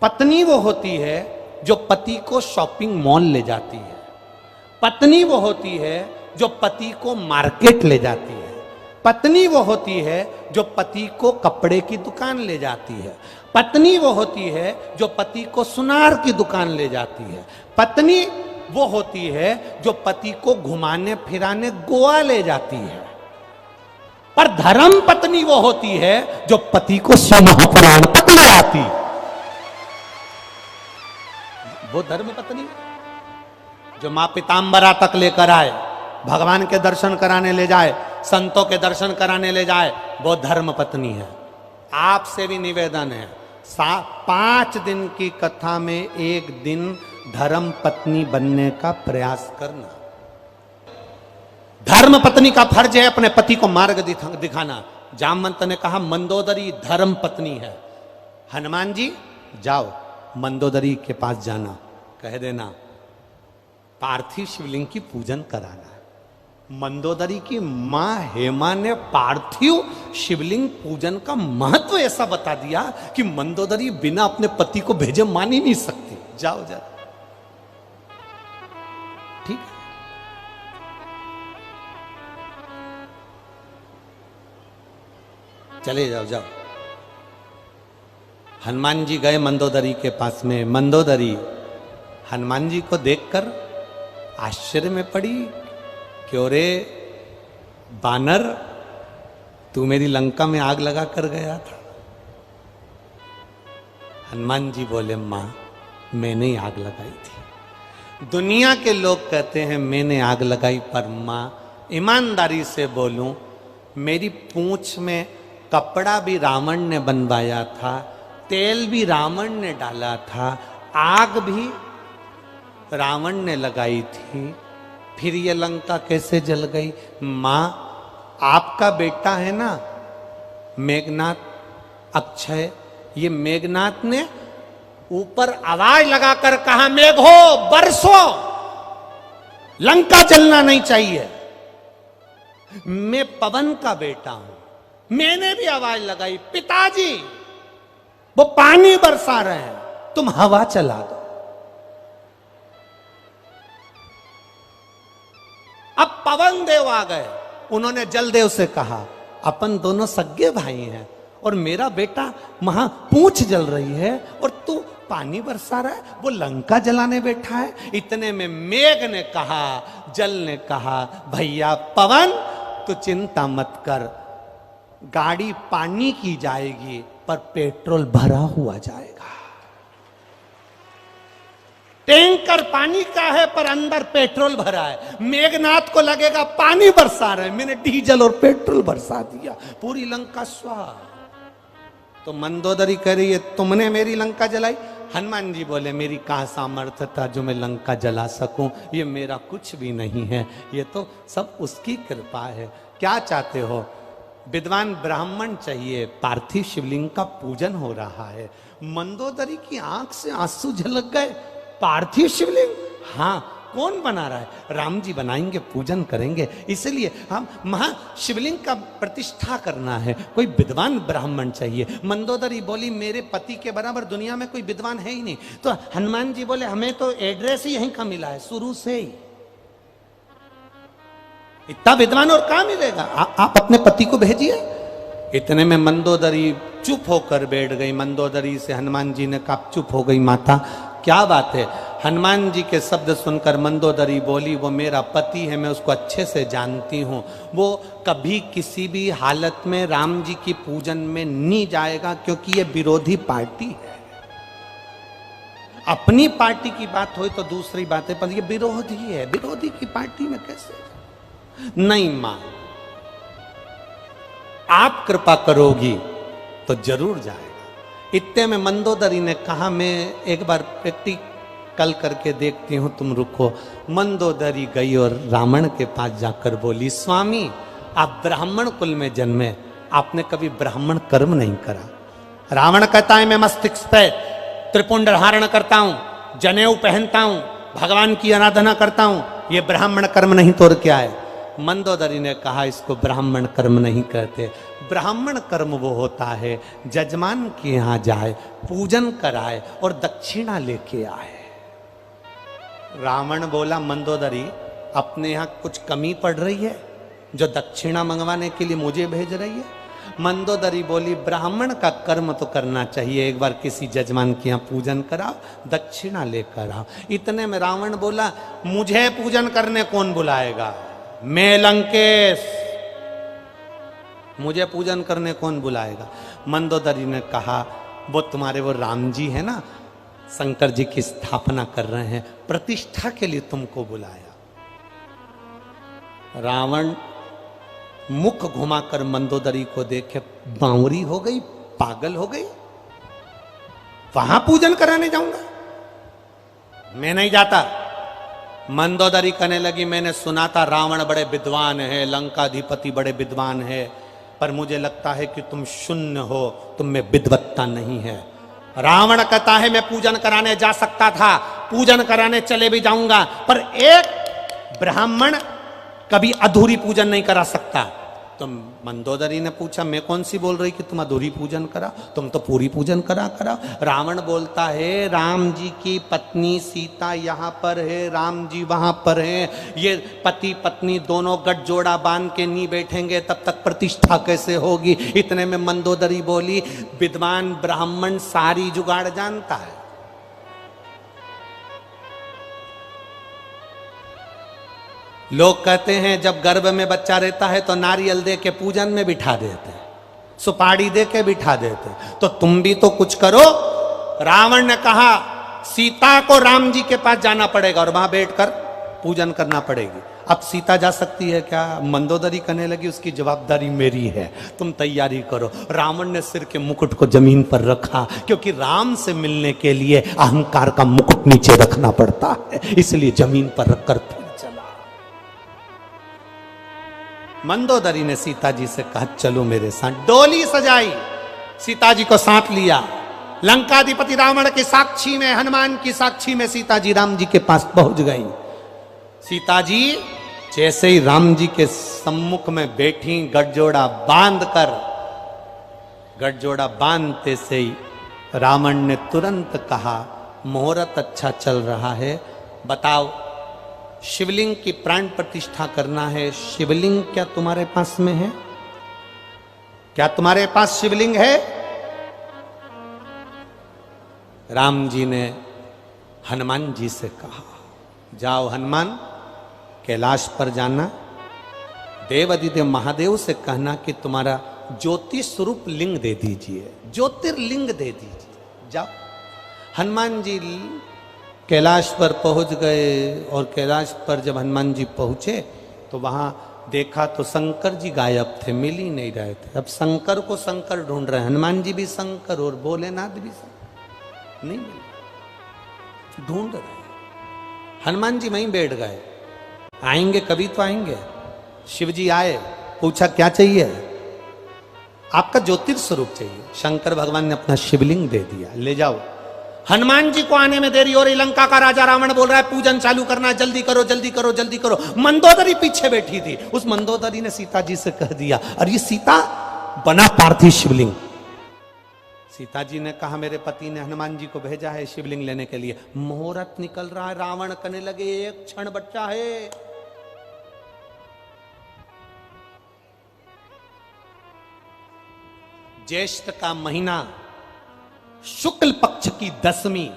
पत्नी वो होती है जो पति को शॉपिंग मॉल ले जाती है। पत्नी वो होती है जो पति को मार्केट ले जाती है। पत्नी वो होती है जो पति को कपड़े की दुकान ले जाती है। पत्नी वो होती है जो पति को सुनार की दुकान ले जाती है। पत्नी वो होती है जो पति को घुमाने फिराने गोवा ले जाती है। पर धर्म पत्नी वो होती है जो पति को महापुराण तक ले आती है। वो धर्म पत्नी जो मां पिताम्बरा तक लेकर आए, भगवान के दर्शन कराने ले जाए, संतों के दर्शन कराने ले जाए, वो धर्म पत्नी है। आपसे भी निवेदन है, 5 दिन की कथा में एक दिन धर्म पत्नी बनने का प्रयास करना। धर्म पत्नी का फर्ज है अपने पति को मार्ग दिखाना। जामवंत ने कहा मंदोदरी धर्म पत्नी है। हनुमान जी जाओ मंदोदरी के पास जाना, कह देना पार्थिव शिवलिंग की पूजन कराना है। मंदोदरी की मां हेमा ने पार्थिव शिवलिंग पूजन का महत्व ऐसा बता दिया कि मंदोदरी बिना अपने पति को भेजे मान ही नहीं सकती। जाओ जाओ, ठीक है। चले जाओ जाओ। हनुमान जी गए मंदोदरी के पास में। मंदोदरी हनुमान जी को देखकर आश्चर्य में पड़ी, क्यों रे बानर, तू मेरी लंका में आग लगा कर गया था। हनुमान जी बोले, मां मैंने ही आग लगाई थी। दुनिया के लोग कहते हैं मैंने आग लगाई, पर मां ईमानदारी से बोलूं, मेरी पूंछ में कपड़ा भी रावण ने बनवाया था, तेल भी रावण ने डाला था, आग भी रावण ने लगाई थी, फिर ये लंका कैसे जल गई? मां आपका बेटा है ना मेघनाथ, अक्षय, ये मेघनाथ ने ऊपर आवाज लगाकर कहा, मेघो बरसो, लंका जलना नहीं चाहिए। मैं पवन का बेटा हूं, मैंने भी आवाज लगाई, पिताजी वो पानी बरसा रहे हैं, तुम हवा चला दो। अब पवन देव आ गए, उन्होंने जलदेव से कहा, अपन दोनों सगे भाई हैं और मेरा बेटा वहां पूंछ जल रही है और तू पानी बरसा रहा है, वो लंका जलाने बैठा है। इतने में मेघ ने कहा, जल ने कहा, भैया पवन तू चिंता मत कर, गाड़ी पानी की जाएगी पर पेट्रोल भरा हुआ जाएगा। टैंकर पानी का है पर अंदर पेट्रोल भरा है। मेघनाथ को लगेगा पानी बरसा रहे, मैंने डीजल और पेट्रोल बरसा दिया, पूरी लंका स्वाहा। तो मंदोदरी कह रही है तुमने मेरी लंका जलाई। हनुमान जी बोले मेरी कहां सामर्थ्य था जो मैं लंका जला सकूं, ये मेरा कुछ भी नहीं है, ये तो सब उसकी कृपा है। क्या चाहते हो? विद्वान ब्राह्मण चाहिए, पार्थिव शिवलिंग का पूजन हो रहा है। मंदोदरी की आंख से आंसू झलक गए। पार्थिव शिवलिंग? हाँ, कौन बना रहा है? राम जी बनाएंगे, पूजन करेंगे, इसलिए हम महाशिवलिंग का प्रतिष्ठा करना है, कोई विद्वान ब्राह्मण चाहिए। मंदोदरी बोली मेरे पति के बराबर दुनिया में कोई विद्वान है ही नहीं। तो हनुमान जी बोले हमें तो एड्रेस ही यहीं का मिला है, शुरू से ही इतना विद्वान और कहां मिलेगा, आप अपने पति को भेजिए। इतने में मंदोदरी चुप होकर बैठ गई। मंदोदरी से हनुमान जी ने कहा चुप हो गई माता, क्या बात है? हनुमान जी के शब्द सुनकर मंदोदरी बोली वो मेरा पति है, मैं उसको अच्छे से जानती हूँ, वो कभी किसी भी हालत में राम जी की पूजन में नहीं जाएगा, क्योंकि ये विरोधी पार्टी है। अपनी पार्टी की बात हो तो दूसरी बात है, पर ये विरोधी है, विरोधी की पार्टी में कैसे? नहीं मां, आप कृपा करोगी तो जरूर जाएगा। इतने में मंदोदरी ने कहा मैं एक बार प्रैक्टिकल करके देखती हूं, तुम रुको। मंदोदरी गई और रावण के पास जाकर बोली स्वामी आप ब्राह्मण कुल में जन्मे, आपने कभी ब्राह्मण कर्म नहीं करा। रावण कहता है मैं मस्तिष्क पे त्रिपुंड धारण करता हूं, जनेऊ पहनता हूं, भगवान की आराधना करता हूं, ये ब्राह्मण कर्म नहीं तो और क्या है? मंदोदरी ने कहा इसको ब्राह्मण कर्म नहीं कहते। ब्राह्मण कर्म वो होता है जजमान के यहां जाए, पूजन कराए और दक्षिणा लेके आए। रावण बोला मंदोदरी अपने यहां कुछ कमी पड़ रही है जो दक्षिणा मंगवाने के लिए मुझे भेज रही है? मंदोदरी बोली ब्राह्मण का कर्म तो करना चाहिए, एक बार किसी जजमान के यहाँ पूजन कराओ, दक्षिणा लेकर आओ। इतने में रावण बोला मुझे पूजन करने कौन बुलाएगा, मैं लंकेश, मुझे पूजन करने कौन बुलाएगा? मंदोदरी ने कहा वो तुम्हारे वो राम जी है ना, शंकर जी की स्थापना कर रहे हैं, प्रतिष्ठा के लिए तुमको बुलाया। रावण मुख घुमाकर मंदोदरी को देखे बावरी हो गई, पागल हो गई, वहां पूजन कराने जाऊंगा, मैं नहीं जाता। मंदोदरी कहने लगी मैंने सुना था रावण बड़े विद्वान है, लंकाधिपति बड़े विद्वान है, पर मुझे लगता है कि तुम शून्य हो, तुम में विद्वत्ता नहीं है। रावण कहता है मैं पूजन कराने जा सकता था, पूजन कराने चले भी जाऊंगा, पर एक ब्राह्मण कभी अधूरी पूजन नहीं करा सकता। तो मंदोदरी ने पूछा मैं कौन सी बोल रही कि तुम अधूरी पूजन करा, तुम तो पूरी पूजन करा। रावण बोलता है राम जी की पत्नी सीता यहाँ पर है, राम जी वहां पर हैं, ये पति पत्नी दोनों गठजोड़ा बांध के नहीं बैठेंगे तब तक प्रतिष्ठा कैसे होगी? इतने में मंदोदरी बोली विद्वान ब्राह्मण सारी जुगाड़ जानता है। लोग कहते हैं जब गर्भ में बच्चा रहता है तो नारियल दे के पूजन में बिठा देते हैं, सुपारी दे के बिठा देते हैं, तो तुम भी तो कुछ करो। रावण ने कहा सीता को राम जी के पास जाना पड़ेगा और वहां बैठकर पूजन करना पड़ेगी। अब सीता जा सकती है क्या? मंदोदरी कहने लगी उसकी जवाबदारी मेरी है, तुम तैयारी करो। रावण ने सिर के मुकुट को जमीन पर रखा, क्योंकि राम से मिलने के लिए अहंकार का मुकुट नीचे रखना पड़ता है, इसलिए जमीन पर रखकर चला। मंदोदरी ने सीता जी से कहा चलो मेरे साथ। डोली सजाई, सीता जी को साथ लिया, लंकाधिपति रावण के साक्षी में, हनुमान की साक्षी में सीता जी राम जी के पास पहुंच गई। सीता जी जैसे ही राम जी के सम्मुख में बैठी, गठजोड़ा बांधते से ही रावण ने तुरंत कहा मुहूर्त अच्छा चल रहा है, बताओ शिवलिंग की प्राण प्रतिष्ठा करना है, शिवलिंग क्या तुम्हारे पास में है? क्या तुम्हारे पास शिवलिंग है? राम जी ने हनुमान जी से कहा, जाओ हनुमान, कैलाश पर जाना, देवादिदेव महादेव से कहना कि तुम्हारा ज्योति स्वरूप लिंग दे दीजिए, ज्योतिर्लिंग दे दीजिए। जाओ। हनुमान जी कैलाश पर पहुंच गए और कैलाश पर जब हनुमान जी पहुंचे तो वहां देखा तो शंकर जी गायब थे, मिल ही नहीं रहे थे। अब शंकर को शंकर ढूंढ रहे हैं, हनुमान जी भी शंकर और भोलेनाथ भी शंकर, नहीं मिल, ढूंढ रहे हैं। हनुमान जी वहीं बैठ गए, आएंगे कभी तो आएंगे। शिव जी आए, पूछा क्या चाहिए? आपका ज्योतिर्स्वरूप चाहिए। शंकर भगवान ने अपना शिवलिंग दे दिया, ले जाओ। हनुमान जी को आने में देरी हो रही, लंका का राजा रावण बोल रहा है पूजन चालू करना, जल्दी करो जल्दी करो जल्दी करो। मंदोदरी पीछे बैठी थी, उस मंदोदरी ने सीता जी से कह दिया, और ये सीता बना पार्थिव शिवलिंग। सीता जी ने कहा मेरे पति ने हनुमान जी को भेजा है शिवलिंग लेने के लिए। मुहूर्त निकल रहा है, रावण कहने लगे एक क्षण बच्चा है। ज्येष्ठ का महीना, शुक्ल पक्ष की दशमी,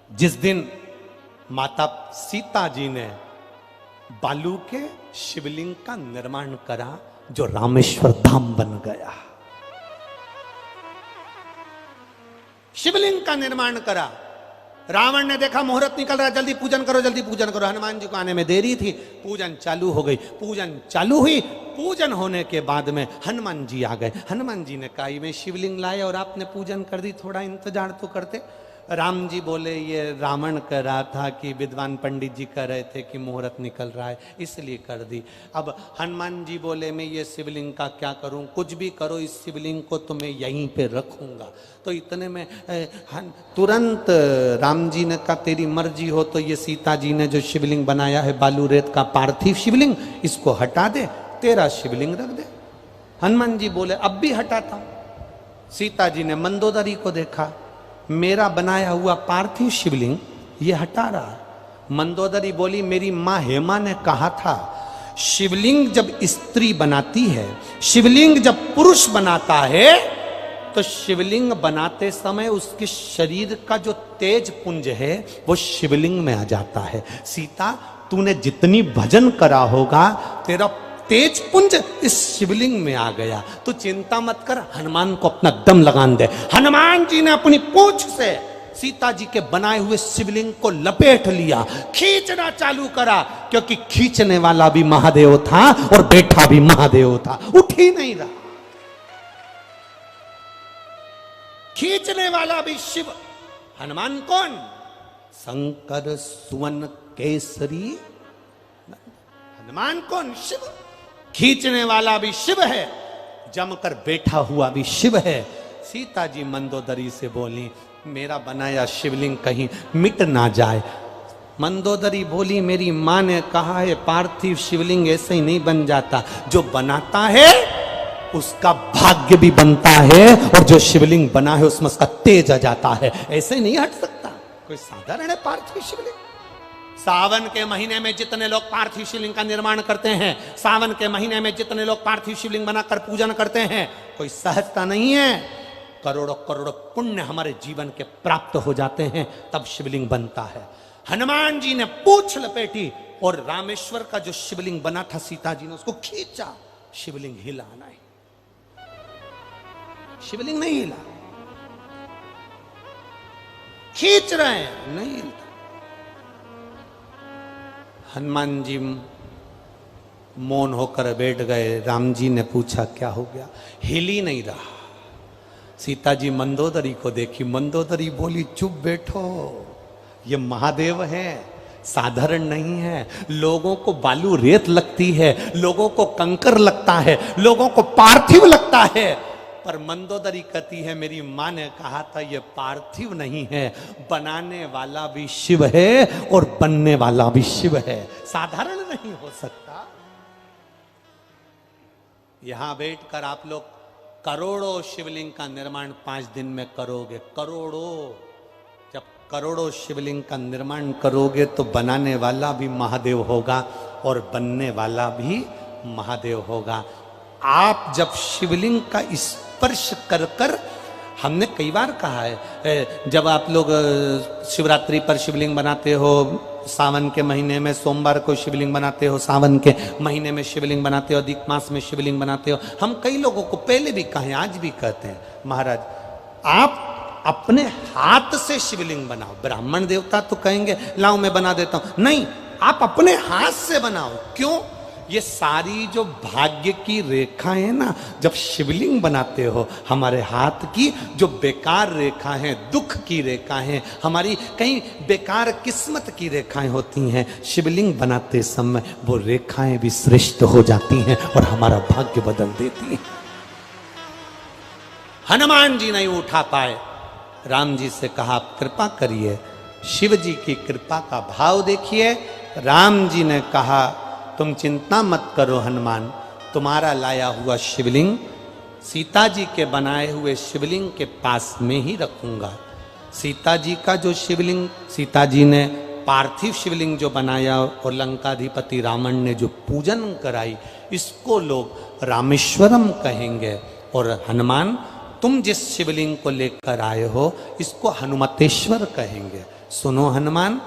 जिस दिन माता सीता जी ने बालू के शिवलिंग का निर्माण करा, जो रामेश्वर धाम बन गया। शिवलिंग का निर्माण करा। रावण ने देखा मुहूर्त निकल रहा है, जल्दी पूजन करो जल्दी पूजन करो। हनुमान जी को आने में देरी थी, पूजन चालू हो गई। पूजन चालू हुई, पूजन होने के बाद में हनुमान जी आ गए। हनुमान जी ने कहा मैं शिवलिंग लाए और आपने पूजन कर दी, थोड़ा इंतजार तो करते। राम जी बोले ये रावण कह रहा था कि विद्वान पंडित जी कह रहे थे कि मुहूर्त निकल रहा है, इसलिए कर दी। अब हनुमान जी बोले मैं ये शिवलिंग का क्या करूं, कुछ भी करो, इस शिवलिंग को तो मैं यहीं पे रखूंगा। तो इतने में तुरंत राम जी ने कहा तेरी मर्जी हो तो ये सीता जी ने जो शिवलिंग बनाया है बालू रेत का पार्थिव शिवलिंग, इसको हटा दे, तेरा शिवलिंग रख दे। हनुमान जी बोले अब भी हटाता हूं। सीता जी ने मंदोदरी को देखा, मेरा बनाया हुआ पार्थिव शिवलिंग ये हटा रहा। मंदोदरी बोली मेरी मां हेमा ने कहा था शिवलिंग जब स्त्री बनाती है, शिवलिंग जब पुरुष बनाता है, तो शिवलिंग बनाते समय उसके शरीर का जो तेज पुंज है वो शिवलिंग में आ जाता है। सीता तूने जितनी भजन करा होगा, तेरा तेज पुंज इस शिवलिंग में आ गया, तो चिंता मत कर, हनुमान को अपना दम लगान दे। हनुमान जी ने अपनी पूंछ से सीता जी के बनाए हुए शिवलिंग को लपेट लिया, खींचना चालू करा, क्योंकि खींचने वाला भी महादेव था और बैठा भी महादेव था, उठ ही नहीं रहा। खींचने वाला भी शिव। हनुमान कौन? शंकर सुवन केसरी। हनुमान कौन? शिव। खींचने वाला भी शिव है, जमकर बैठा हुआ भी शिव है। सीता जी मंदोदरी से बोली मेरा बनाया शिवलिंग कहीं मिट ना जाए। मंदोदरी बोली मेरी मां ने कहा है पार्थिव शिवलिंग ऐसे ही नहीं बन जाता, जो बनाता है उसका भाग्य भी बनता है, और जो शिवलिंग बना है उसमें उसका तेज आ जाता है, ऐसे नहीं हट सकता। कोई साधारण है पार्थिव शिवलिंग? सावन के महीने में जितने लोग पार्थिव शिवलिंग का निर्माण करते हैं, सावन के महीने में जितने लोग पार्थिव शिवलिंग बनाकर पूजन करते हैं, कोई सहजता नहीं है। करोड़ों करोड़ों पुण्य हमारे जीवन के प्राप्त हो जाते हैं, तब शिवलिंग बनता है। हनुमान जी ने पूंछ लपेटी और रामेश्वर का जो शिवलिंग बना था, सीता जी ने उसको खींचा, शिवलिंग हिला नहीं, शिवलिंग नहीं हिला। खींच रहे हैं, नहीं हिलता। हनुमान जी मौन होकर बैठ गए। राम जी ने पूछा क्या हो गया? हिल ही नहीं रहा। सीता जी मंदोदरी को देखी, मंदोदरी बोली चुप बैठो, ये महादेव है, साधारण नहीं है। लोगों को बालू रेत लगती है, लोगों को कंकर लगता है, लोगों को पार्थिव लगता है, पर मंदोदरी कहती है मेरी मां ने कहा था ये पार्थिव नहीं है, बनाने वाला भी शिव है और बनने वाला भी शिव है, साधारण नहीं हो सकता। यहां बैठकर आप लोग करोड़ों शिवलिंग का निर्माण 5 दिन में करोगे। करोड़ों, जब करोड़ों शिवलिंग का निर्माण करोगे तो बनाने वाला भी महादेव होगा और बनने वाला भी महादेव होगा। आप जब शिवलिंग का स्पर्श कर कर, हमने कई बार कहा है, जब आप लोग शिवरात्रि पर शिवलिंग बनाते हो, सावन के महीने में सोमवार को शिवलिंग बनाते हो, सावन के महीने में शिवलिंग बनाते हो, अधिक मास में शिवलिंग बनाते हो, हम कई लोगों को पहले भी कहे, आज भी कहते हैं, महाराज आप अपने हाथ से शिवलिंग बनाओ। ब्राह्मण देवता तो कहेंगे लाओ मैं बना देता हूं, नहीं, आप अपने हाथ से बनाओ। क्यों? ये सारी जो भाग्य की रेखा है ना, जब शिवलिंग बनाते हो, हमारे हाथ की जो बेकार रेखा है, दुख की रेखा है, हमारी कहीं बेकार किस्मत की रेखाएं होती हैं, शिवलिंग बनाते समय वो रेखाएं भी श्रेष्ठ हो जाती हैं और हमारा भाग्य बदल देती हैं। हनुमान जी नहीं उठा पाए, राम जी से कहा आप कृपा करिए। शिव जी की कृपा का भाव देखिए। राम जी ने कहा तुम चिंता मत करो हनुमान, तुम्हारा लाया हुआ शिवलिंग सीता जी के बनाए हुए शिवलिंग के पास में ही रखूंगा। सीता जी का जो शिवलिंग, सीता जी ने पार्थिव शिवलिंग जो बनाया और लंकाधिपति रावण ने जो पूजन कराई, इसको लोग रामेश्वरम कहेंगे। और हनुमान तुम जिस शिवलिंग को लेकर आए हो, इसको हनुमतेश्वर कहेंगे। सुनो हनुमान,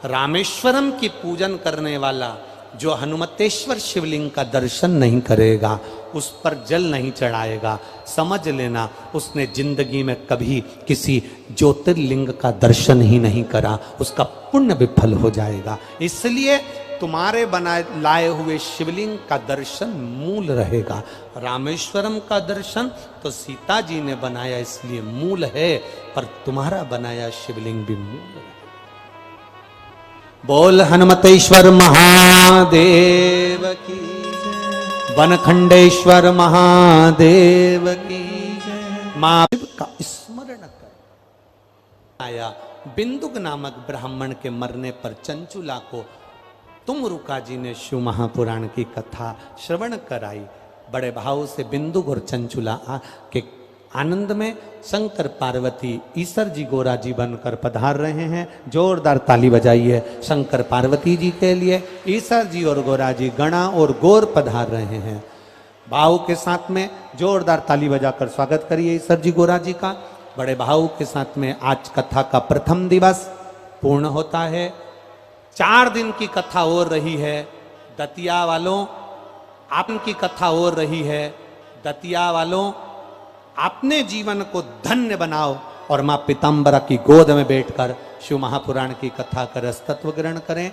रामेश्वरम की पूजन करने वाला जो हनुमतेश्वर शिवलिंग का दर्शन नहीं करेगा, उस पर जल नहीं चढ़ाएगा, समझ लेना उसने जिंदगी में कभी किसी ज्योतिर्लिंग का दर्शन ही नहीं करा, उसका पुण्य विफल हो जाएगा। इसलिए तुम्हारे बनाए लाए हुए शिवलिंग का दर्शन मूल रहेगा। रामेश्वरम का दर्शन तो सीता जी ने बनाया इसलिए मूल है, पर तुम्हारा बनाया शिवलिंग भी मूल है। बोल हनुमतेश्वर महादेव की, वनखंडेश्वर महादेव की। मां का स्मरण कर आया। बिंदुक नामक ब्राह्मण के मरने पर चंचुला को तुमरुका जी ने शिव महापुराण की कथा श्रवण कराई। बड़े भाव से बिंदुक और चंचुला के आनंद में शंकर पार्वती ईसर जी गोरा जी बनकर पधार रहे हैं। जोरदार ताली बजाइए शंकर पार्वती जी के लिए। ईसर जी और गोरा जी गणा और गोर पधार रहे हैं। भाव के साथ में जोरदार ताली बजाकर स्वागत करिए ईसर जी गोरा जी का। बड़े भाव के साथ में आज कथा का प्रथम दिवस पूर्ण होता है। 4 दिन की कथा हो रही है। दतिया वालों, आपकी कथा हो रही है। दतिया वालों, अपने जीवन को धन्य बनाओ और मां पीताम्बरा की गोद में बैठकर शिव महापुराण की कथा का रस तत्व ग्रहण करें।